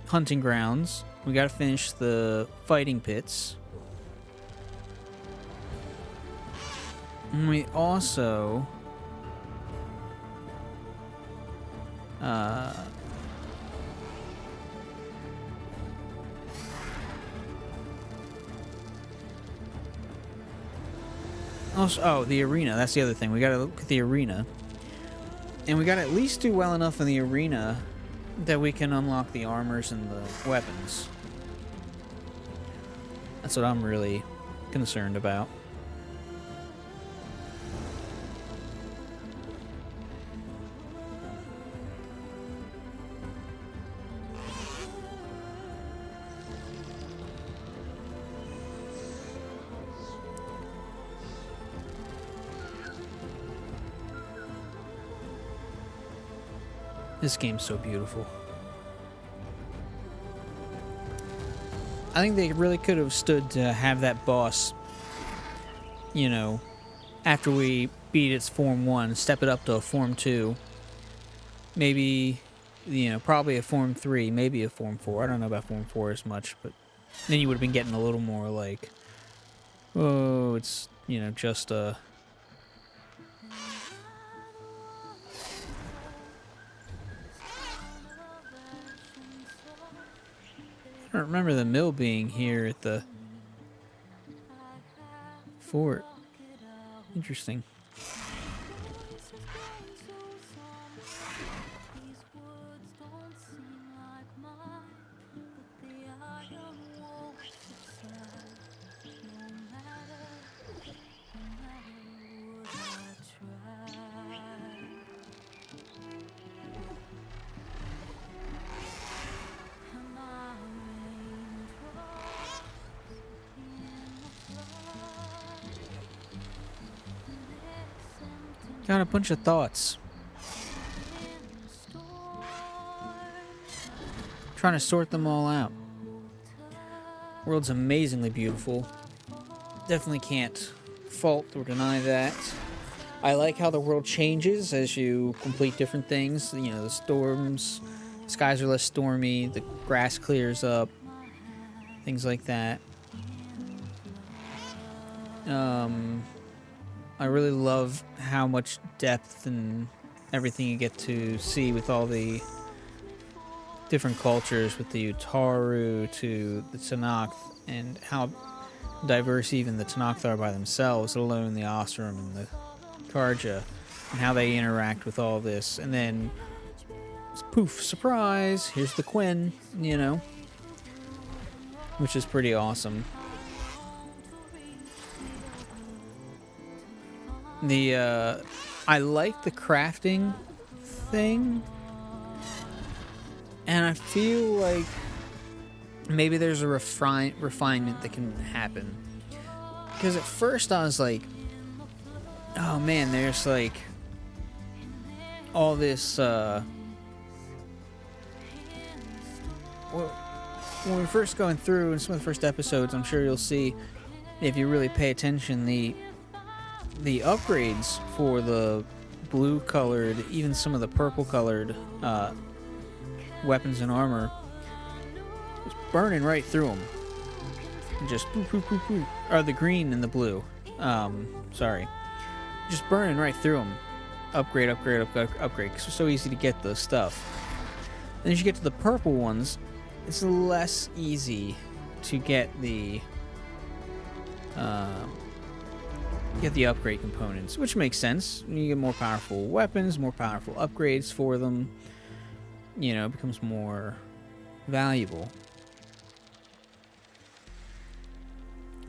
S1: hunting grounds. We gotta finish the fighting pits. And we also... Also, oh, the arena. That's the other thing. We gotta look at the arena. And we gotta at least do well enough in the arena that we can unlock the armors and the weapons. That's what I'm really concerned about. This game's so beautiful. I think they really could have stood to have that boss, you know, after we beat its Form 1, step it up to a Form 2. Maybe, you know, probably a Form 3, maybe a Form 4. I don't know about Form 4 as much, but then you would have been getting a little more like, oh, it's, you know, just a... I don't remember the mill being here at the fort. Interesting. Got a bunch of thoughts. Trying to sort them all out. World's amazingly beautiful. Definitely can't fault or deny that. I like how the world changes as you complete different things. You know, the storms, skies are less stormy, the grass clears up, things like that. I really love how much depth and everything you get to see with all the different cultures, with the Utaru to the Tenakth, and how diverse even the Tenakth are by themselves, let alone the Osram and the Karja, and how they interact with all this. And then, poof, surprise, here's the Quinn, you know, which is pretty awesome. I like the crafting thing, and I feel like maybe there's a refinement that can happen. Because at first I was like, oh man, there's like all this, well, when we're first going through in some of the first episodes, I'm sure you'll see, if you really pay attention, the upgrades for the blue colored, even some of the purple colored weapons and armor burning right through them. Just boop, boop, boop, boop. Or the green and the blue. Sorry. Just burning right through them. Upgrade, upgrade, upgrade. Because it's so easy to get the stuff. And as you get to the purple ones, it's less easy to get the upgrade components, which makes sense. You get more powerful weapons, more powerful upgrades for them. You know, it becomes more valuable.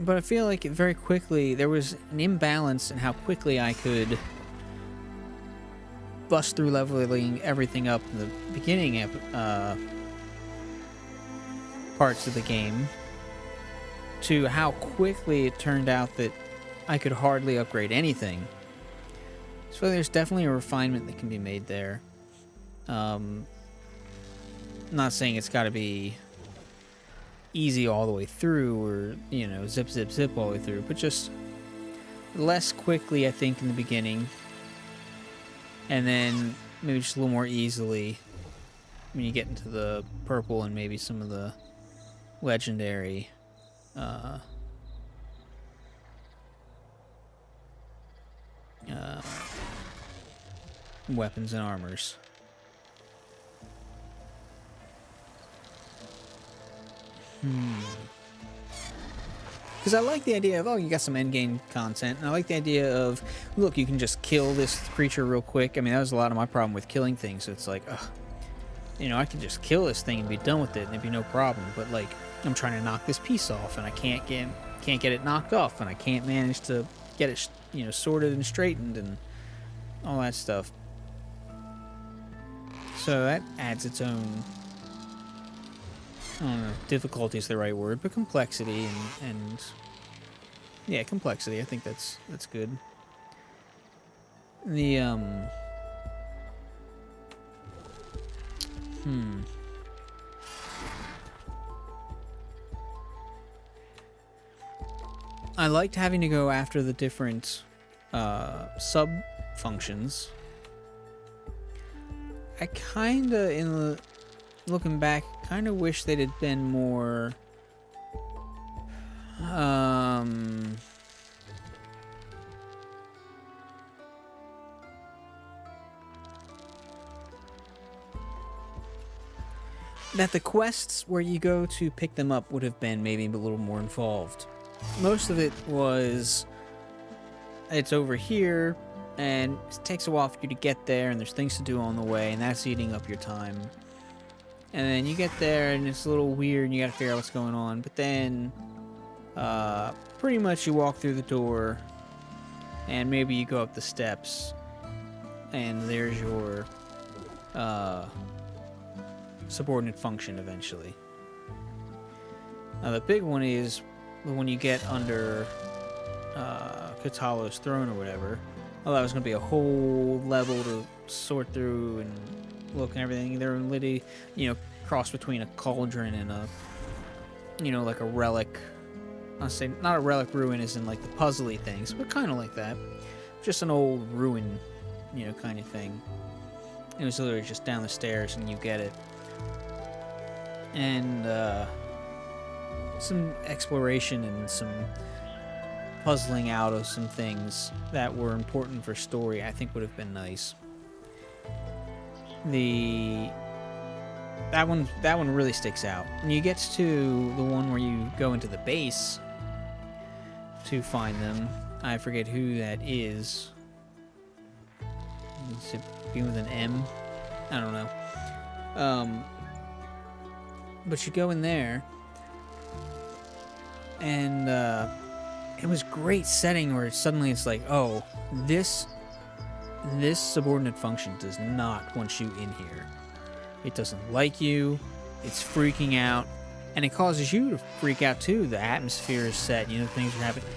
S1: But I feel like very quickly there was an imbalance in how quickly I could bust through leveling everything up in the beginning parts of the game to how quickly it turned out that I could hardly upgrade anything. So there's definitely a refinement that can be made there. Not saying it's got to be easy all the way through, or, you know, zip, zip, zip all the way through, but just less quickly, I think, in the beginning. And then maybe just a little more easily when you get into the purple and maybe some of the legendary weapons and armors. Because I like the idea of, oh, you got some endgame content, and I like the idea of, look, you can just kill this creature real quick. I mean, that was a lot of my problem with killing things. So it's like, ugh, you know, I can just kill this thing and be done with it, and it'd be no problem. But like, I'm trying to knock this piece off, and I can't get it knocked off, and I can't manage to get it, you know, sorted and straightened and all that stuff. So that adds its own, I don't know, difficulty is the right word, but complexity and yeah, complexity. I think that's good. The I liked having to go after the different sub functions. I kinda, in the looking back, kind of wish they'd had been more that the quests where you go to pick them up would have been maybe a little more involved. Most of it was, it's over here and it takes a while for you to get there, and there's things to do on the way, and that's eating up your time. And then you get there, and it's a little weird, and you gotta figure out what's going on. But then, pretty much you walk through the door, and maybe you go up the steps, and there's your, subordinate function eventually. Now the big one is when you get under, Katalo's throne or whatever. Oh, that was gonna be a whole level to sort through and look and everything. They're literally, you know, cross between a cauldron and a, you know, like a relic. I'll say not a relic ruin as in like the puzzly things, but kind of like that. Just an old ruin, you know, kind of thing. It was literally just down the stairs and you get it. And some exploration and some puzzling out of some things that were important for story, I think would have been nice. That one really sticks out. When you get to the one where you go into the base to find them, I forget who that is. Does it begin with an M? I don't know. But you go in there, and it was great setting where suddenly it's like, oh, this subordinate function does not want you in here. It doesn't like you. It's freaking out, and it causes you to freak out too. The atmosphere is set. You know, things are happening.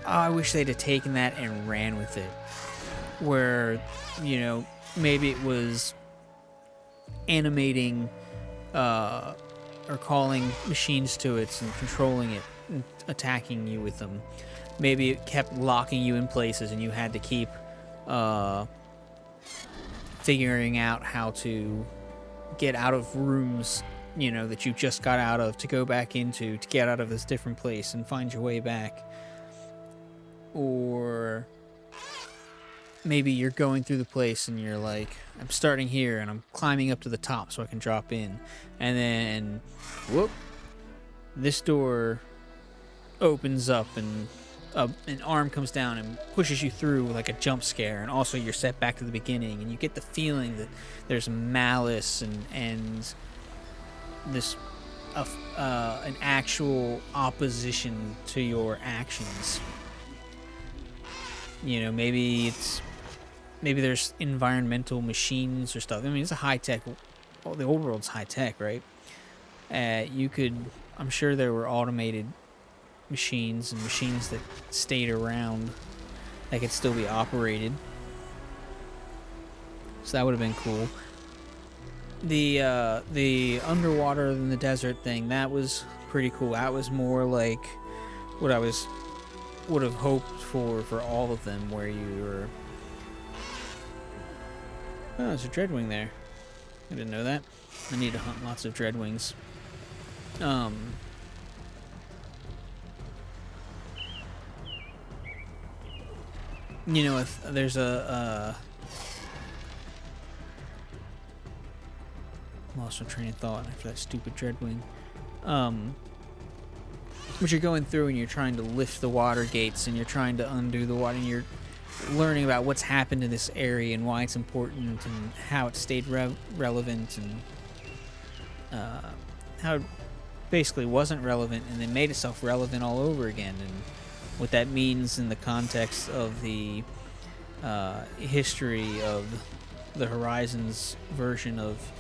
S1: Oh, I wish they'd have taken that and ran with it. Where, you know, maybe it was animating or calling machines to it and controlling it and attacking you with them. Maybe it kept locking you in places and you had to keep figuring out how to get out of rooms you know, that you just got out of to go back into to get out of this different place and find your way back. Or maybe you're going through the place and you're like, I'm starting here and I'm climbing up to the top so I can drop in. And then, whoop, this door opens up and an arm comes down and pushes you through like a jump scare. And also you're set back to the beginning and you get the feeling that there's malice and this an actual opposition to your actions. You know, maybe there's environmental machines or stuff. I mean, it's a high-tech, well, the whole world's high-tech, right? I'm sure there were automated machines and machines that stayed around that could still be operated. So that would have been cool. The underwater in the desert thing, that was pretty cool. That was more like what I would have hoped for all of them, where you were... Oh, there's a dreadwing there. I didn't know that. I need to hunt lots of dreadwings. You know, if there's lost my train of thought after that stupid dreadwing. But you're going through and you're trying to lift the water gates and you're trying to undo the water and you're learning about what's happened in this area and why it's important and how it stayed relevant and how it basically wasn't relevant and then made itself relevant all over again, and what that means in the context of the history of the Horizons version of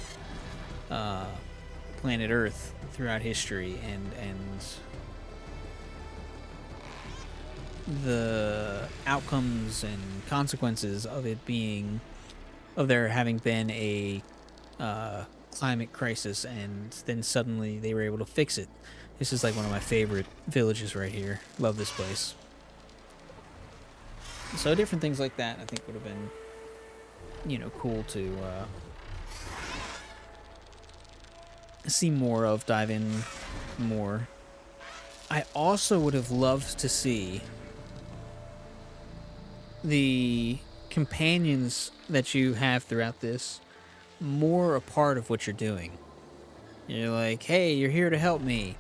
S1: planet Earth throughout history, and the outcomes and consequences of it being, of there having been a climate crisis, and then suddenly they were able to fix it. This is like one of my favorite villages right here. Love this place. So different things like that I think would have been, you know, cool to see more of, dive in more. I also would have loved to see the companions that you have throughout this more a part of what you're doing. You're like, hey, you're here to help me,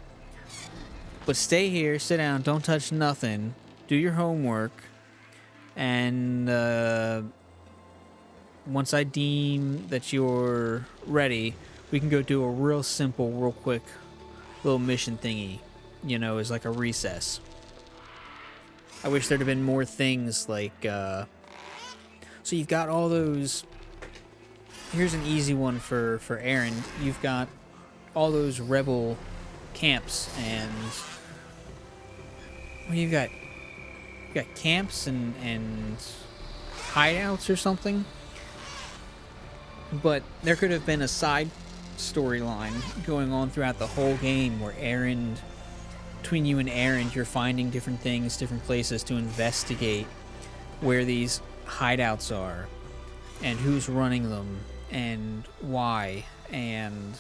S1: but stay here, sit down, don't touch nothing, do your homework, and once I deem that you're ready, we can go do a real simple, real quick little mission thingy, you know, as like a recess. I wish there'd have been more things like, so you've got all those, here's an easy one for Aaron. You've got all those rebel camps and, well, you've got camps and hideouts or something. But there could have been a side storyline going on throughout the whole game where Aaron, between you and Aaron, you're finding different things, different places to investigate where these hideouts are and who's running them and why and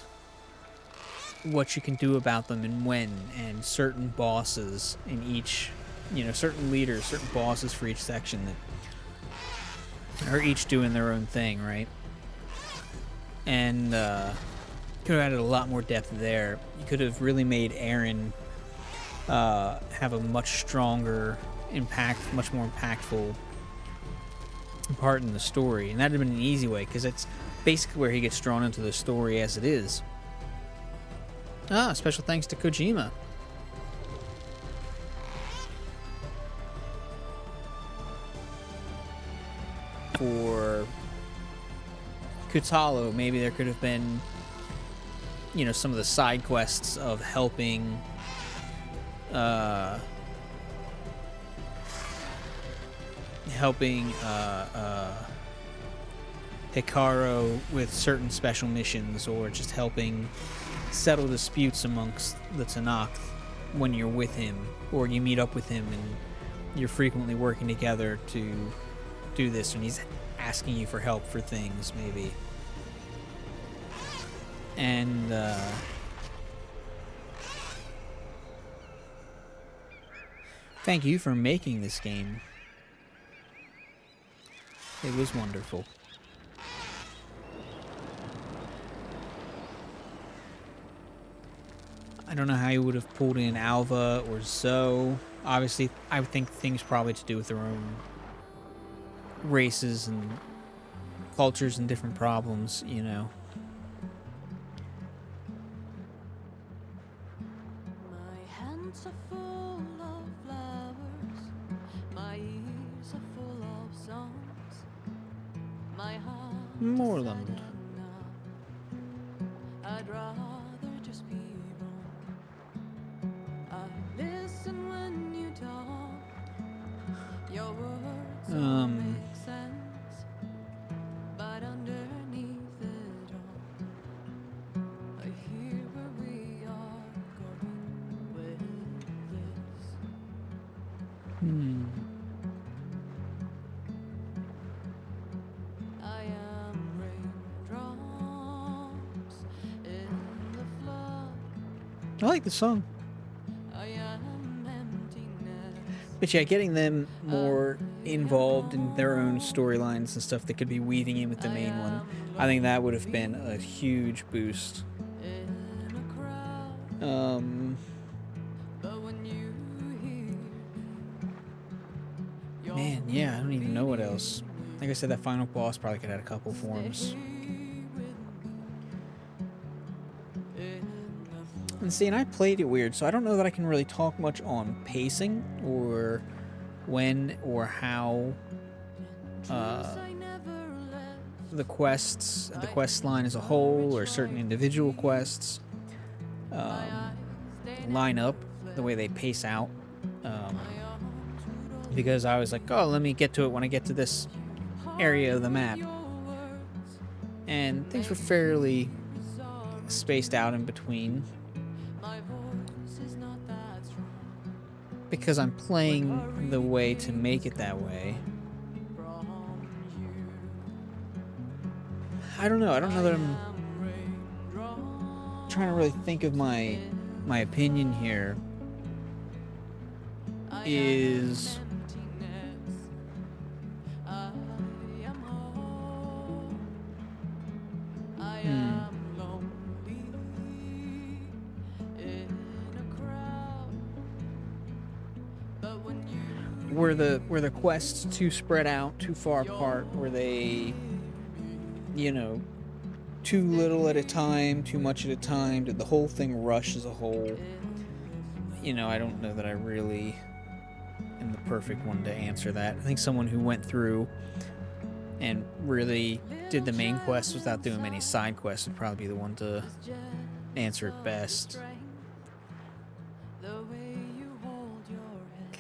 S1: what you can do about them and when, and certain bosses in each, you know, certain leaders, certain bosses for each section that are each doing their own thing, right? And could have added a lot more depth there. You could have really made Aaron have a much stronger impact, much more impactful part in the story, and that'd have been an easy way, because it's basically where he gets drawn into the story as it is. Special thanks to Kojima. For Kutalo, maybe there could have been, you know, some of the side quests of helping Hikaru with certain special missions, or just helping settle disputes amongst the Tanakh when you're with him, or you meet up with him and you're frequently working together to do this, and he's asking you for help for things, maybe. And Thank you for making this game. It was wonderful. I don't know how you would have pulled in Alva or Zoe. Obviously, I would think things probably to do with their own races and cultures and different problems, you know.
S12: My hands are full of flowers, my ears are full of songs, my heart
S1: Moreland.
S12: I'd rather just be wrong. I listen when you talk, your words all make sense, but underneath it all, I hear where we are going with this. I am raindrops in the flood.
S1: I like the song.
S12: I am emptiness.
S1: But yeah, getting them more involved in their own storylines and stuff that could be weaving in with the main one, I think that would have been a huge boost.
S12: In a crowd, but when you hear
S1: Man, yeah, I don't even know what else. Like I said, that final boss probably could have had a couple forms. And see, and I played it weird, so I don't know that I can really talk much on pacing or when or how the quests, the quest line as a whole, or certain individual quests line up, the way they pace out. Because I was like, oh, let me get to it when I get to this area of the map. And things were fairly spaced out in between. Because I'm playing the way to make it that way. I don't know. I don't know that I'm trying to really think of my opinion here. Is were the quests too spread out, too far apart? Were they, you know, too little at a time, too much at a time? Did the whole thing rush as a whole? You know, I don't know that I really am the perfect one to answer that. I think someone who went through and really did the main quest without doing many side quests would probably be the one to answer it best.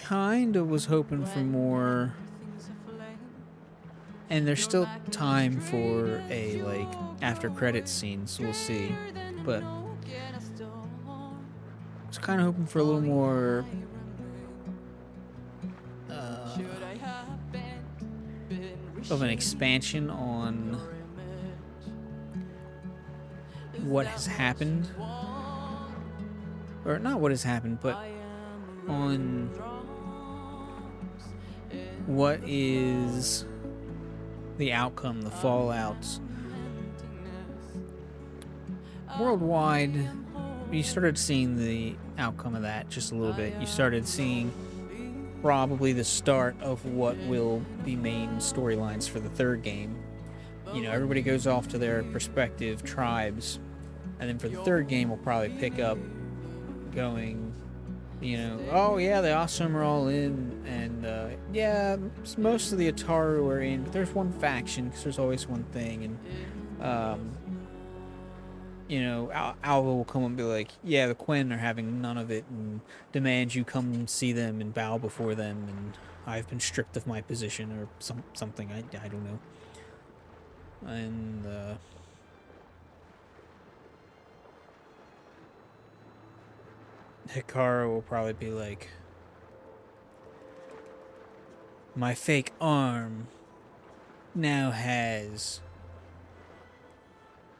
S1: Kinda was hoping for more, and there's still time for a like after credits scene, so we'll see. But I was kind of hoping for a little more of an expansion on what has happened, or not what has happened, but on what is the outcome, the fallout. Worldwide, you started seeing the outcome of that just a little bit. You started seeing probably the start of what will be main storylines for the third game. You know, everybody goes off to their respective tribes, and then for the third game, we'll probably pick up going, you know, oh yeah, the Awesome are all in, and yeah, most of the Ataru are in, but there's one faction, because there's always one thing, and you know, Alva will come and be like, yeah, the Quen are having none of it, and demand you come and see them and bow before them, and I've been stripped of my position, or something, I don't know. And Hikaru will probably be like, my fake arm now has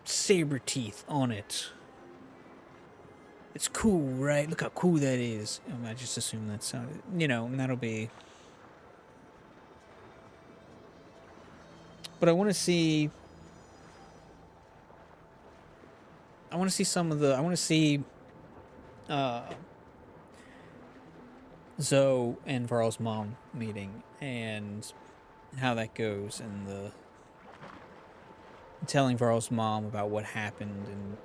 S1: saber teeth on it. It's cool, right? Look how cool that is. I just assume that's, you know, and that'll be. But I want to see. I want to see some of the. I want to see. Zoe and Varl's mom meeting and how that goes, and the telling Varl's mom about what happened, and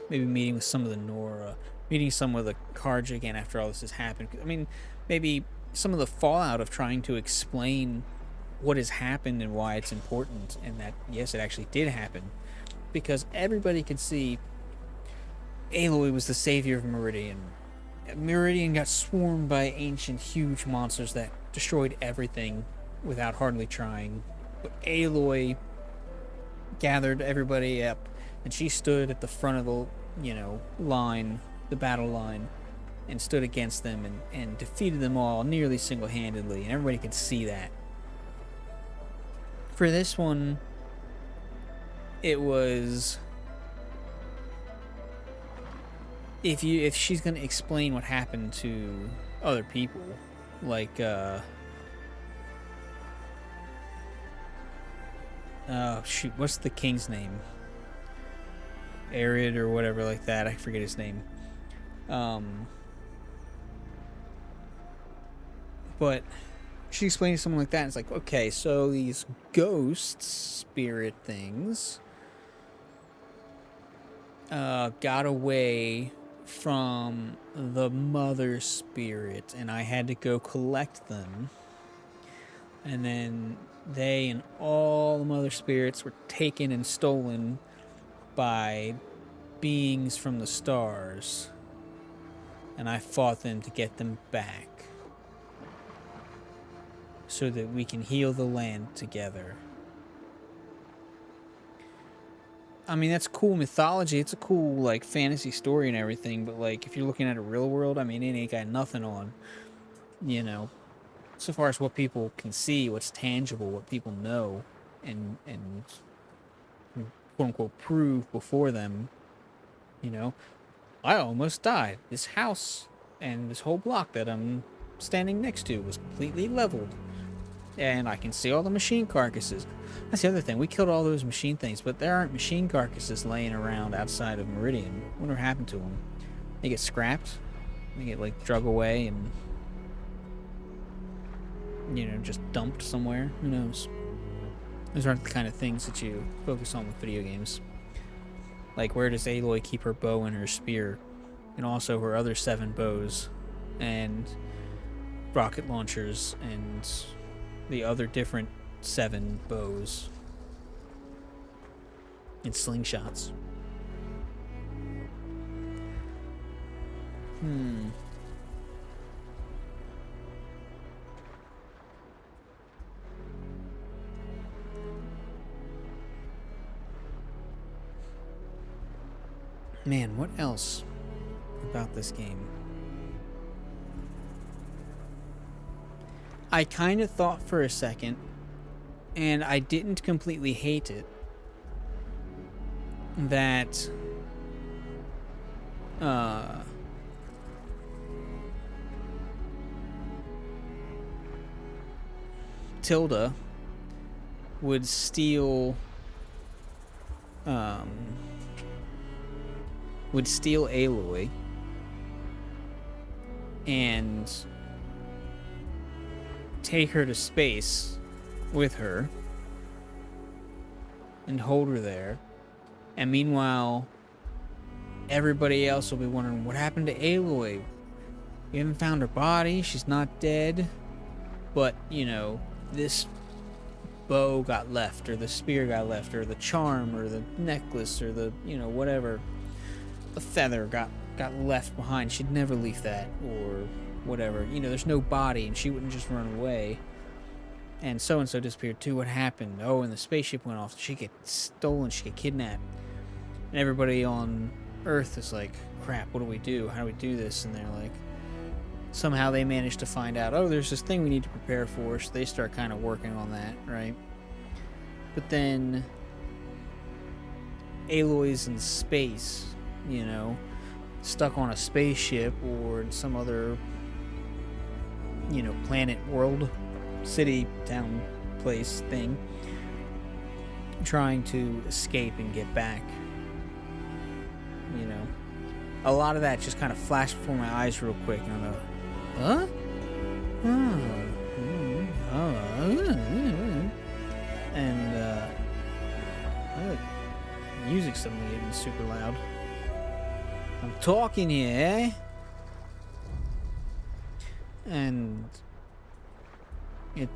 S1: maybe meeting with some of the Nora, meeting some of the Karja again after all this has happened. I mean, maybe some of the fallout of trying to explain what has happened and why it's important, and that yes, it actually did happen, because everybody could see Aloy was the savior of Meridian. Meridian got swarmed by ancient, huge monsters that destroyed everything without hardly trying. But Aloy gathered everybody up, and she stood at the front of the, you know, line, the battle line, and stood against them and defeated them all nearly single-handedly, and everybody could see that. For this one, it was... If she's gonna explain what happened to other people, like oh shoot, what's the king's name? Arid or whatever like that. I forget his name. But she explained to someone like that, and it's like, okay, so these ghosts, spirit things, got away from the mother spirit, and I had to go collect them, and then they and all the mother spirits were taken and stolen by beings from the stars, and I fought them to get them back so that we can heal the land together. I mean, that's cool mythology. It's a cool, like, fantasy story and everything. But, like, if you're looking at a real world, I mean, it ain't got nothing on, you know, so far as what people can see, what's tangible, what people know, and quote-unquote prove before them, you know. I almost died. This house and this whole block that I'm standing next to was completely leveled. And I can see all the machine carcasses. That's the other thing. We killed all those machine things, but there aren't machine carcasses laying around outside of Meridian. What happened to them? They get scrapped? They get, like, drug away and, you know, just dumped somewhere? Who knows? Those aren't the kind of things that you focus on with video games. Like, where does Aloy keep her bow and her spear? And also her other 7 bows. And rocket launchers and the other different 7 bows and slingshots. Man, what else about this game? I kind of thought for a second, and I didn't completely hate it, that Tilda would steal Aloy and take her to space with her and hold her there, and meanwhile everybody else will be wondering what happened to Aloy. We haven't found her body, she's not dead, but you know, this bow got left, or the spear got left, or the charm, or the necklace, or the, you know, whatever, the feather got left behind. She'd never leave that, or whatever. You know, there's no body, and she wouldn't just run away. And so-and-so disappeared too. What happened? Oh, and the spaceship went off. She get stolen. She get kidnapped. And everybody on Earth is like, crap, what do we do? How do we do this? And they're like, somehow they manage to find out, oh, there's this thing we need to prepare for. So they start kind of working on that, right? But then Aloy's in space, you know. stuck on a spaceship or in some other, you know, planet, world, city, town, place thing, trying to escape and get back. You know, a lot of that just kind of flashed before my eyes real quick, and I'm like, huh? And the music's suddenly getting super loud. I'm talking here, eh? And it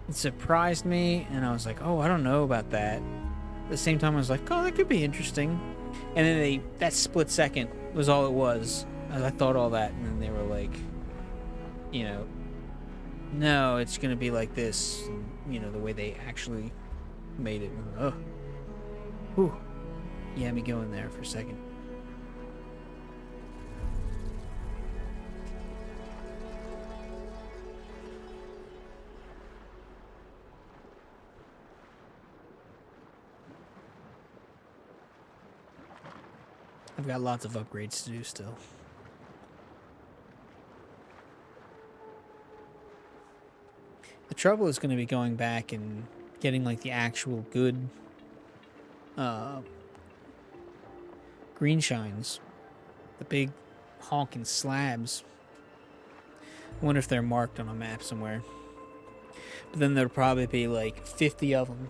S1: surprised me, and I was like, oh, I don't know about that. At the same time, I was like, oh, that could be interesting. And then that split second was all it was. As I thought all that, and then they were like, you know, no, it's gonna be like this. And, you know, the way they actually made it. Oh, whew. You had me going there for a second. I've got lots of upgrades to do still. The trouble is going to be going back and getting like the actual good green shines. The big honking slabs. I wonder if they're marked on a map somewhere. But then there'll probably be like 50 of them.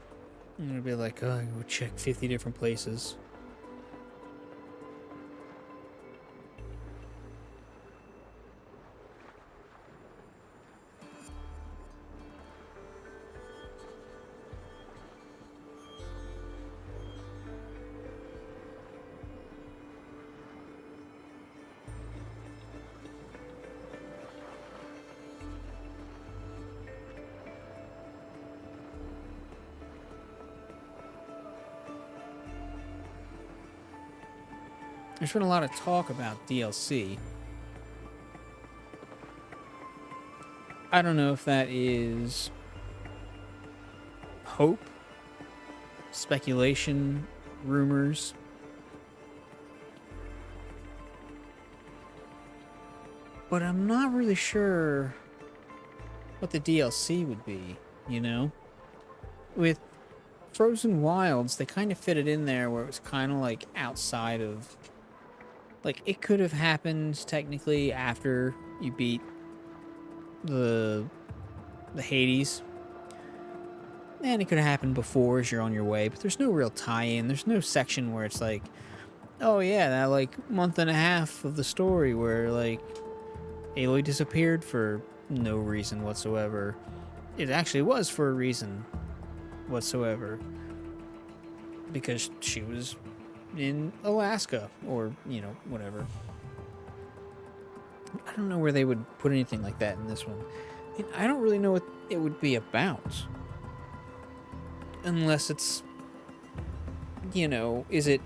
S1: And it'll be like, oh, go check 50 different places. There's been a lot of talk about DLC. I don't know if that is hope, speculation, rumors. But I'm not really sure what the DLC would be, you know? With Frozen Wilds, they kind of fit it in there where it was kind of like outside of... Like, it could have happened technically after you beat the Hades. And it could have happened before as you're on your way, but there's no real tie-in. There's no section where it's like, oh yeah, that like month and a half of the story where like Aloy disappeared for no reason whatsoever. It actually was for a reason whatsoever. Because she was in Alaska, or, you know, whatever. I don't know where they would put anything like that in this one. I don't really know what it would be about. Unless it's, you know, is it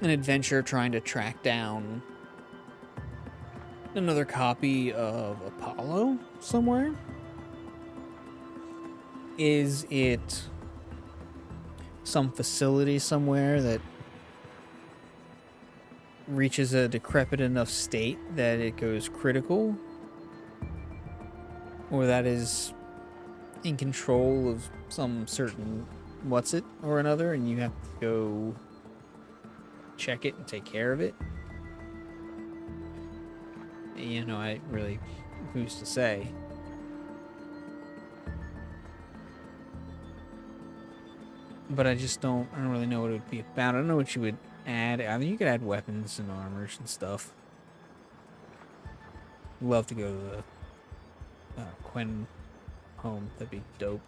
S1: an adventure trying to track down another copy of Apollo somewhere? Is it some facility somewhere that reaches a decrepit enough state that it goes critical? Or that is in control of some certain what's-it or another, and you have to go check it and take care of it? You know, I really... who's to say? But I don't really know what it would be about. I don't know what you would add. I mean, you could add weapons and armors and stuff. Love to go to the Quen home. That'd be dope.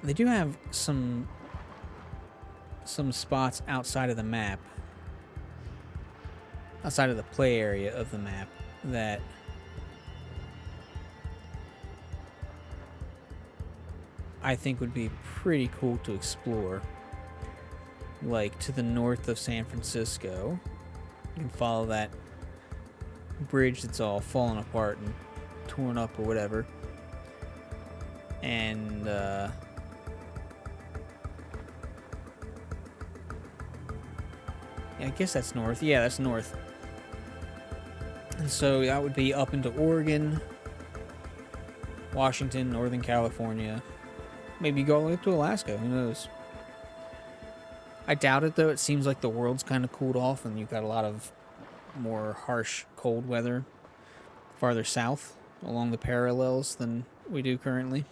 S1: They do have some spots outside of the map, outside of the play area of the map, that I think would be pretty cool to explore. Like to the north of San Francisco, you can follow that bridge that's all fallen apart and torn up or whatever. And yeah, I guess that's north. Yeah, that's north. And so that would be up into Oregon, Washington, Northern California. Maybe go all the way up to Alaska. Who knows? I doubt it, though. It seems like the world's kind of cooled off and you've got a lot of more harsh cold weather farther south along the parallels than we do currently.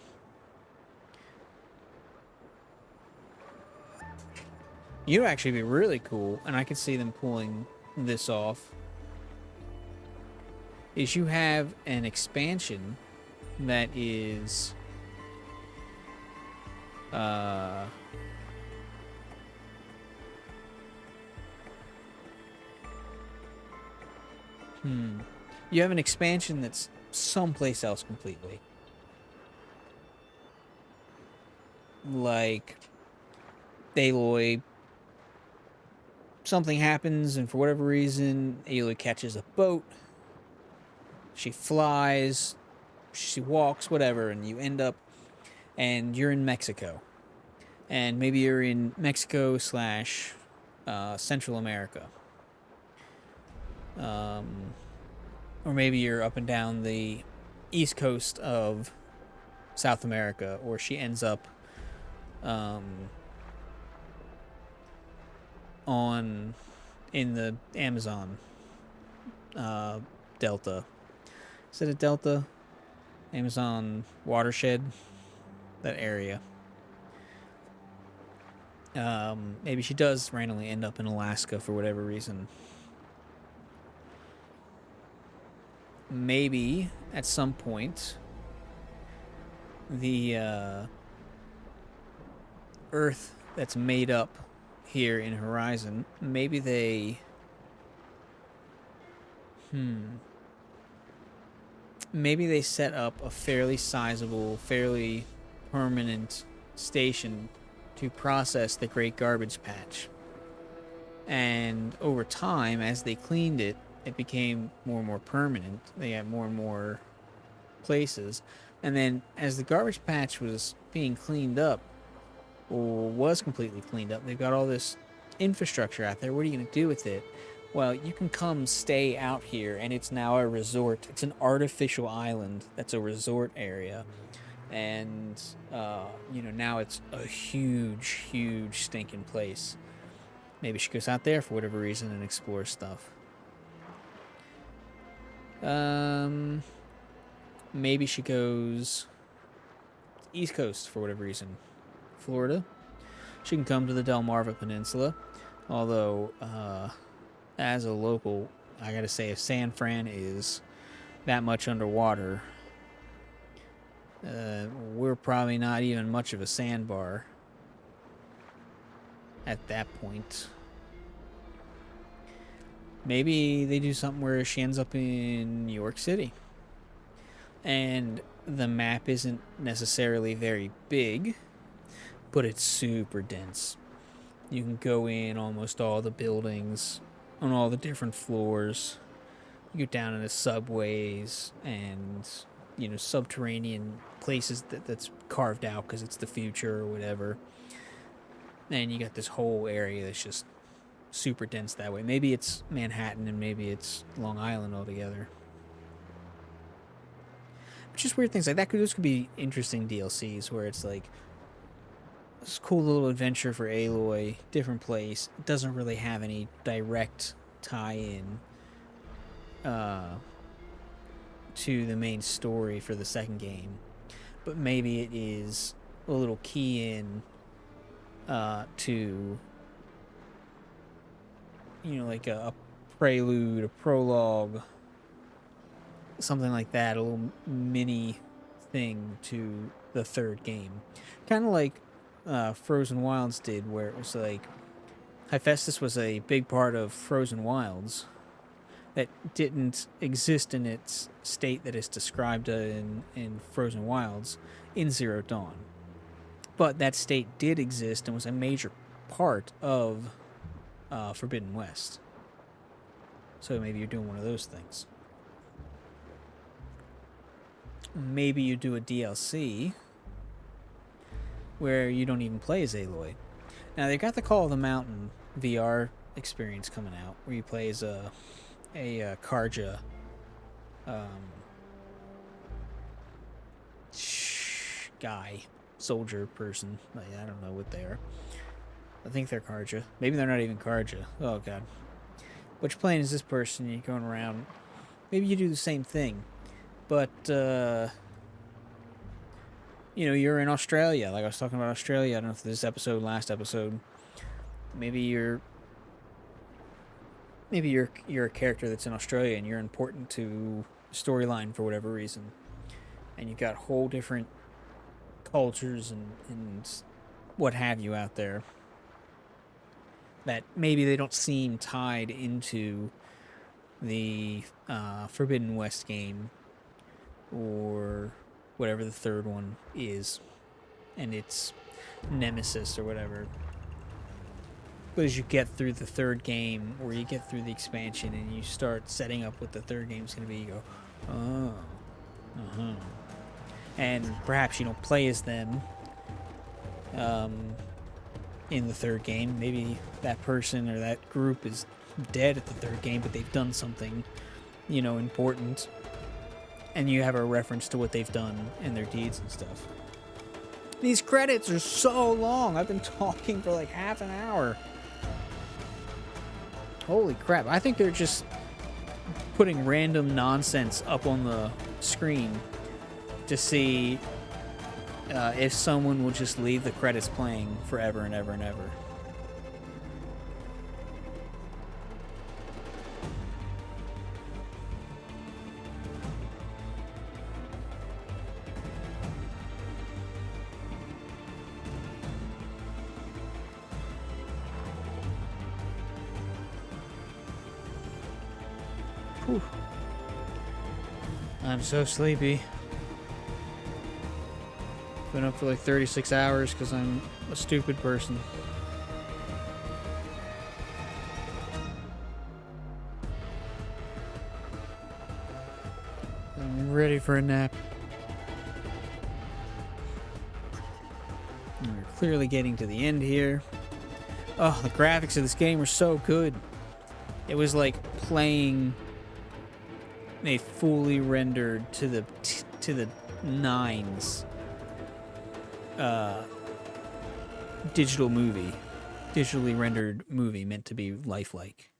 S1: You'd actually be really cool, and I could see them pulling this off, is you have an expansion that is you have an expansion that's someplace else completely. Like Aloy, something happens, and for whatever reason, Aloy catches a boat. She flies, she walks, whatever, and you end up, and you're in Mexico. And maybe you're in Mexico / Central America. Or maybe you're up and down the east coast of South America, or she ends up in the Amazon Delta. Is it a delta? Amazon watershed? That area. Maybe she does randomly end up in Alaska for whatever reason. Maybe at some point the Earth that's made up here in Horizon, maybe they maybe they set up a fairly sizable, fairly permanent station to process the Great Garbage Patch. And over time, as they cleaned it, it became more and more permanent. They had more and more places. And then as the garbage patch was being cleaned up, or was completely cleaned up, they've got all this infrastructure out there. What are you going to do with it? Well, you can come stay out here, and it's now a resort. It's an artificial island that's a resort area. And, now it's a huge, huge stinking place. Maybe she goes out there for whatever reason and explores stuff. Maybe she goes East Coast for whatever reason. Florida. She can come to the Delmarva Peninsula. Although, as a local, I gotta say, if San Fran is that much underwater, we're probably not even much of a sandbar at that point. Maybe they do something where she ends up in New York City. And the map isn't necessarily very big, but it's super dense. You can go in almost all the buildings, on all the different floors. You go down into subways and, subterranean places that's carved out because it's the future or whatever. And you got this whole area that's just super dense that way. Maybe it's Manhattan and maybe it's Long Island altogether. Just weird things like that. Those could be interesting DLCs where it's like this cool little adventure for Aloy, different place. It doesn't really have any direct tie-in to the main story for the second game, but maybe it is a little key in to like a prelude, a prologue, something like that, a little mini thing to the third game. Kind of like Frozen Wilds did, where it was like Hephaestus was a big part of Frozen Wilds that didn't exist in its state that is described in Frozen Wilds in Zero Dawn. But that state did exist and was a major part of Forbidden West. So maybe you're doing one of those things. maybe you do a DLC where you don't even play as Aloy. Now they got the Call of the Mountain VR experience coming out, where you play as a Karja guy, soldier person. I don't know what they are. I think they're Karja. Maybe they're not even Karja. Oh god. But you're playing as this person, you're going around. Maybe you do the same thing, but you know, you're in Australia. Like I was talking about Australia. I don't know if this episode, last episode. Maybe you're a character that's in Australia and you're important to storyline for whatever reason, and you've got whole different cultures and what have you out there that maybe they don't seem tied into the Forbidden West game or whatever the third one is, and it's Nemesis or whatever. But as you get through the third game, or you get through the expansion, and you start setting up what the third game's going to be, you go, oh, uh-huh. And perhaps you don't play as them in the third game. Maybe that person or that group is dead at the third game, but they've done something, you know, important. And you have a reference to what they've done and their deeds and stuff. These credits are so long. I've been talking for like half an hour. Holy crap. I think they're just putting random nonsense up on the screen to see if someone will just leave the credits playing forever and ever and ever. Whew. I'm so sleepy. Been up for like 36 hours because I'm a stupid person. I'm ready for a nap. And we're clearly getting to the end here. Oh, the graphics of this game are so good. It was like playing a fully rendered to the nines digitally rendered movie meant to be lifelike.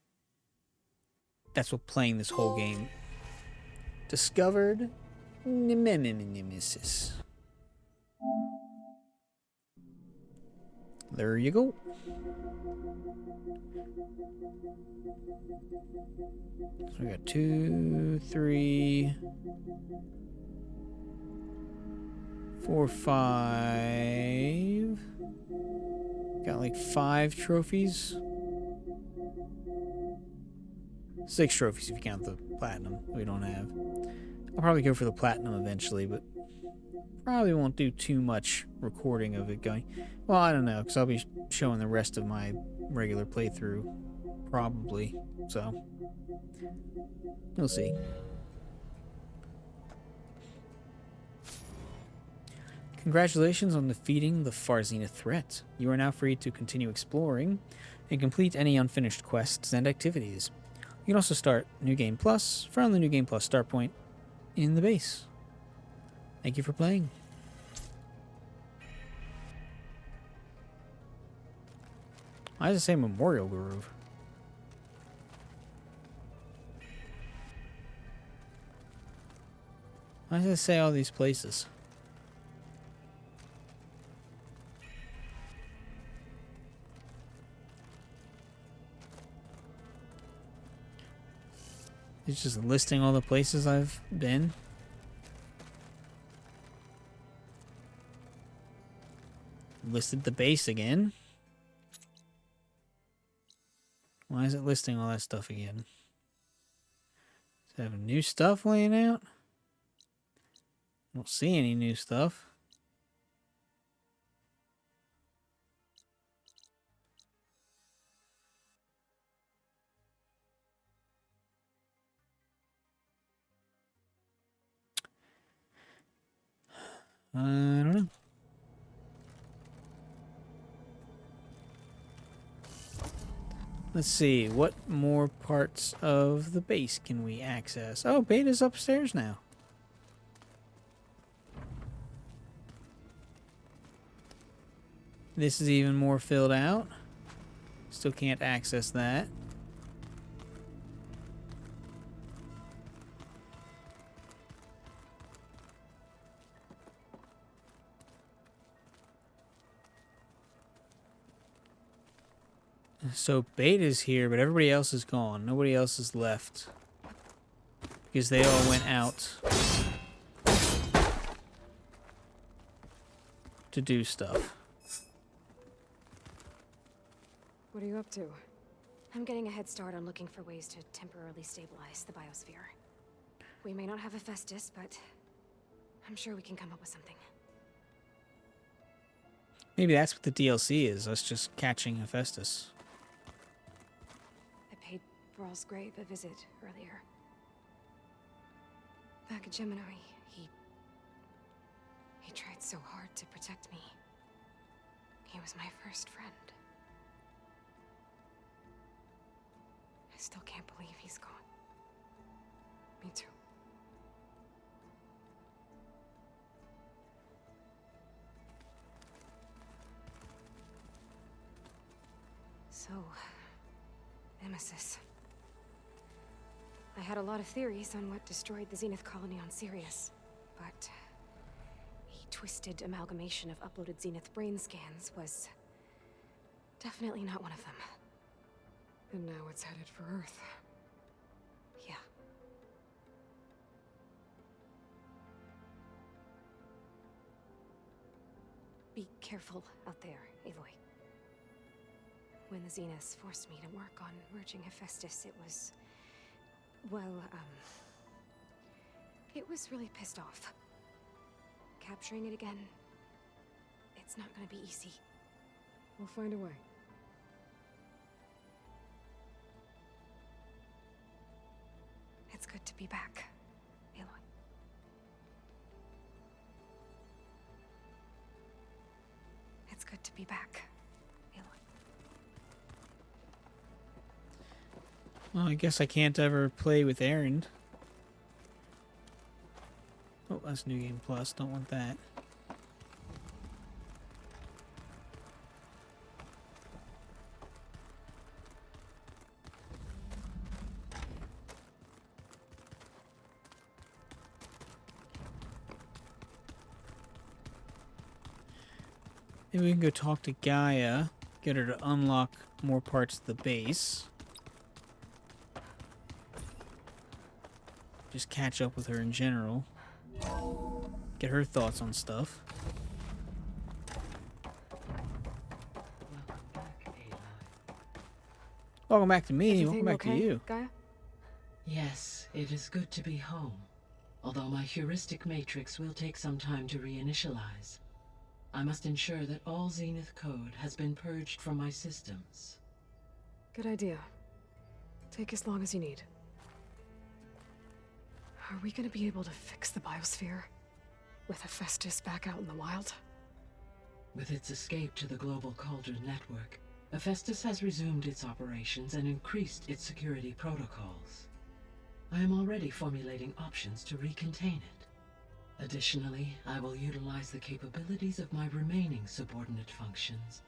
S1: That's what playing this whole game. Discovered Nemesis. There you go. So we got 2, 3, 4, 5. Got like 5 trophies. 6 trophies if you count the platinum we don't have. I'll probably go for the platinum eventually, but probably won't do too much recording of it going. Well, I don't know, because I'll be showing the rest of my regular playthrough, probably. So, we'll see. Congratulations on defeating the Far Zenith threat. You are now free to continue exploring and complete any unfinished quests and activities. You can also start New Game Plus from the New Game Plus start point in the base. Thank you for playing. Why does it say Memorial Grove? Why does it say all these places? It's just listing all the places I've been. Listed the base again. Why is it listing all that stuff again? Does it have new stuff laying out? I don't see any new stuff. I don't know. Let's see, what more parts of the base can we access? Oh, Beta's upstairs now. This is even more filled out. Still can't access that. So Beta's here, but everybody else is gone. Nobody else is left. Because they all went out to do stuff.
S2: What are you up to? I'm getting a head start on looking for ways to temporarily stabilize the biosphere. We may not have Hephaestus, but I'm sure we can come up with something.
S1: Maybe that's what the DLC is, us just catching Hephaestus.
S2: I paid Bral's grave a visit earlier. Back at Gemini, he tried so hard to protect me. He was my first friend. I still can't believe he's gone. Me too. So, Nemesis. I had a lot of theories on what destroyed the Zenith colony on Sirius, but a twisted amalgamation of uploaded Zenith brain scans was definitely not one of them. And now it's headed for Earth. Yeah. Be careful out there, Aloy. When the Zeniths forced me to work on merging Hephaestus, it was... well, it was really pissed off. Capturing it again, it's not gonna be easy. We'll find a way. It's good to be back, Aloy. It's good to be back, Aloy.
S1: Well, I guess I can't ever play with Aaron. Oh, that's New Game Plus. Don't want that. Maybe we can go talk to Gaia, get her to unlock more parts of the base. Just catch up with her in general. Get her thoughts on stuff. Welcome back to me. Welcome back to you.
S2: Gaia?
S13: Yes, it is good to be home. Although my heuristic matrix will take some time to reinitialize. I must ensure that all Zenith code has been purged from my systems.
S2: Good idea. Take as long as you need. Are we gonna be able to fix the biosphere? With Hephaestus back out in the wild?
S13: With its escape to the global Cauldron network, Hephaestus has resumed its operations and increased its security protocols. I am already formulating options to recontain it. Additionally, I will utilize the capabilities of my remaining subordinate functions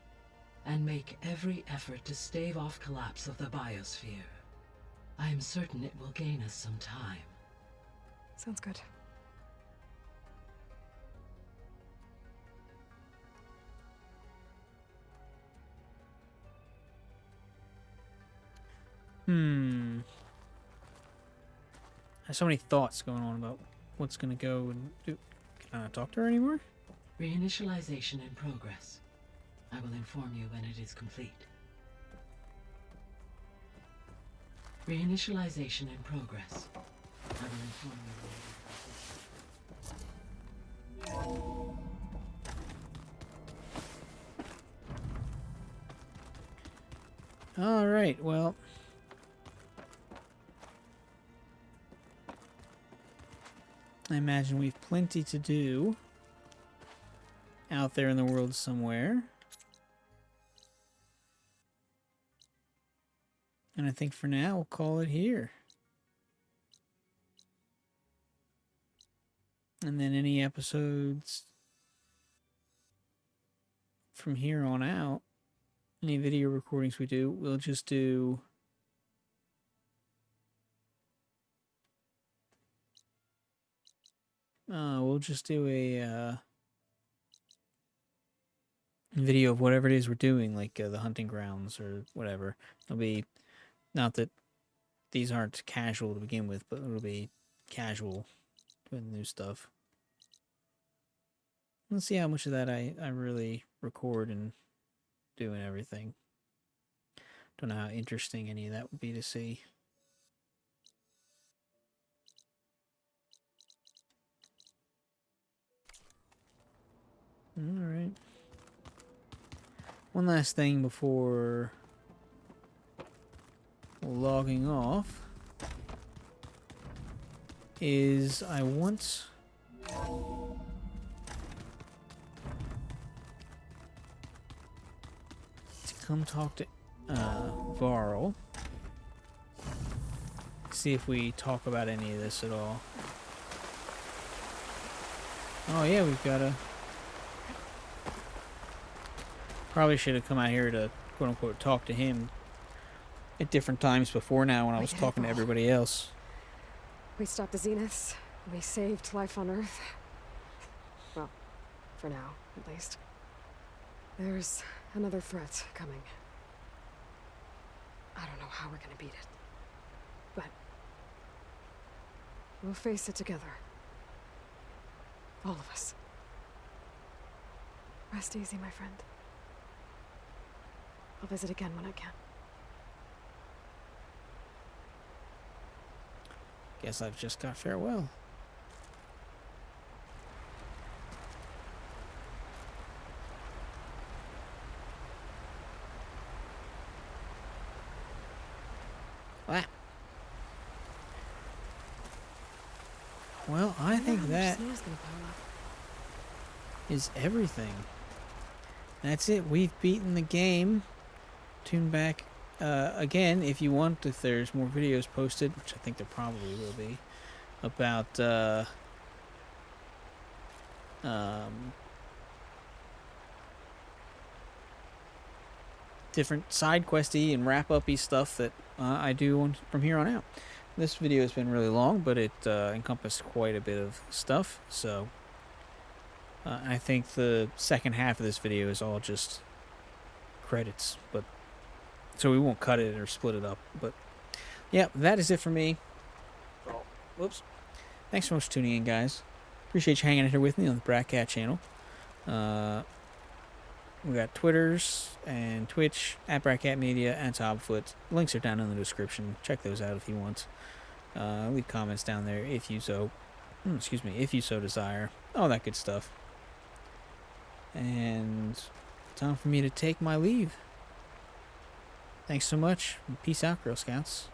S13: and make every effort to stave off collapse of the biosphere. I am certain it will gain us some time.
S2: Sounds good.
S1: There's so many thoughts going on about what's gonna go and do. Can I talk to her anymore?
S13: Reinitialization in progress. I will inform you when it is complete. Reinitialization in progress. I will inform you when it is complete.
S1: All right, well. I imagine we've plenty to do. out there in the world somewhere. And I think for now we'll call it here. And then any episodes from here on out, any video recordings we do, we'll just do a video of whatever it is we're doing, like the hunting grounds or whatever. It'll be, not that these aren't casual to begin with, but it'll be casual with new stuff. Let's see how much of that I really record and do and everything. Don't know how interesting any of that would be to see. Alright. One last thing before logging off is I want to come talk to Varl. See if we talk about any of this at all. Oh yeah, we've got a... Probably should have come out here to quote-unquote talk to him at different times before now when I was talking to everybody else.
S2: We stopped the Zeniths. We saved life on Earth. Well, for now, at least. There's another threat coming. I don't know how we're gonna beat it. But we'll face it together. All of us. Rest easy, my friend. I'll visit again when I can.
S1: Guess I've just got farewell. Ah. Well, I think that is everything. That's it. We've beaten the game. Tune back again if you want, if there's more videos posted, which I think there probably will be, about different side questy and wrap-up-y stuff that I do from here on out. This video has been really long, but it encompassed quite a bit of stuff, so I think the second half of this video is all just credits, but so we won't cut it or split it up. But yeah, that is it for me. Oh, whoops. Thanks so much for tuning in, guys. Appreciate you hanging out here with me on the Bratcat channel. We got Twitters and Twitch at Bratcat Media and Topfoot. Links are down in the description. Check those out if you want. Leave comments down there if you so if you so desire. All that good stuff. And time for me to take my leave. Thanks so much. Peace out, Girl Scouts.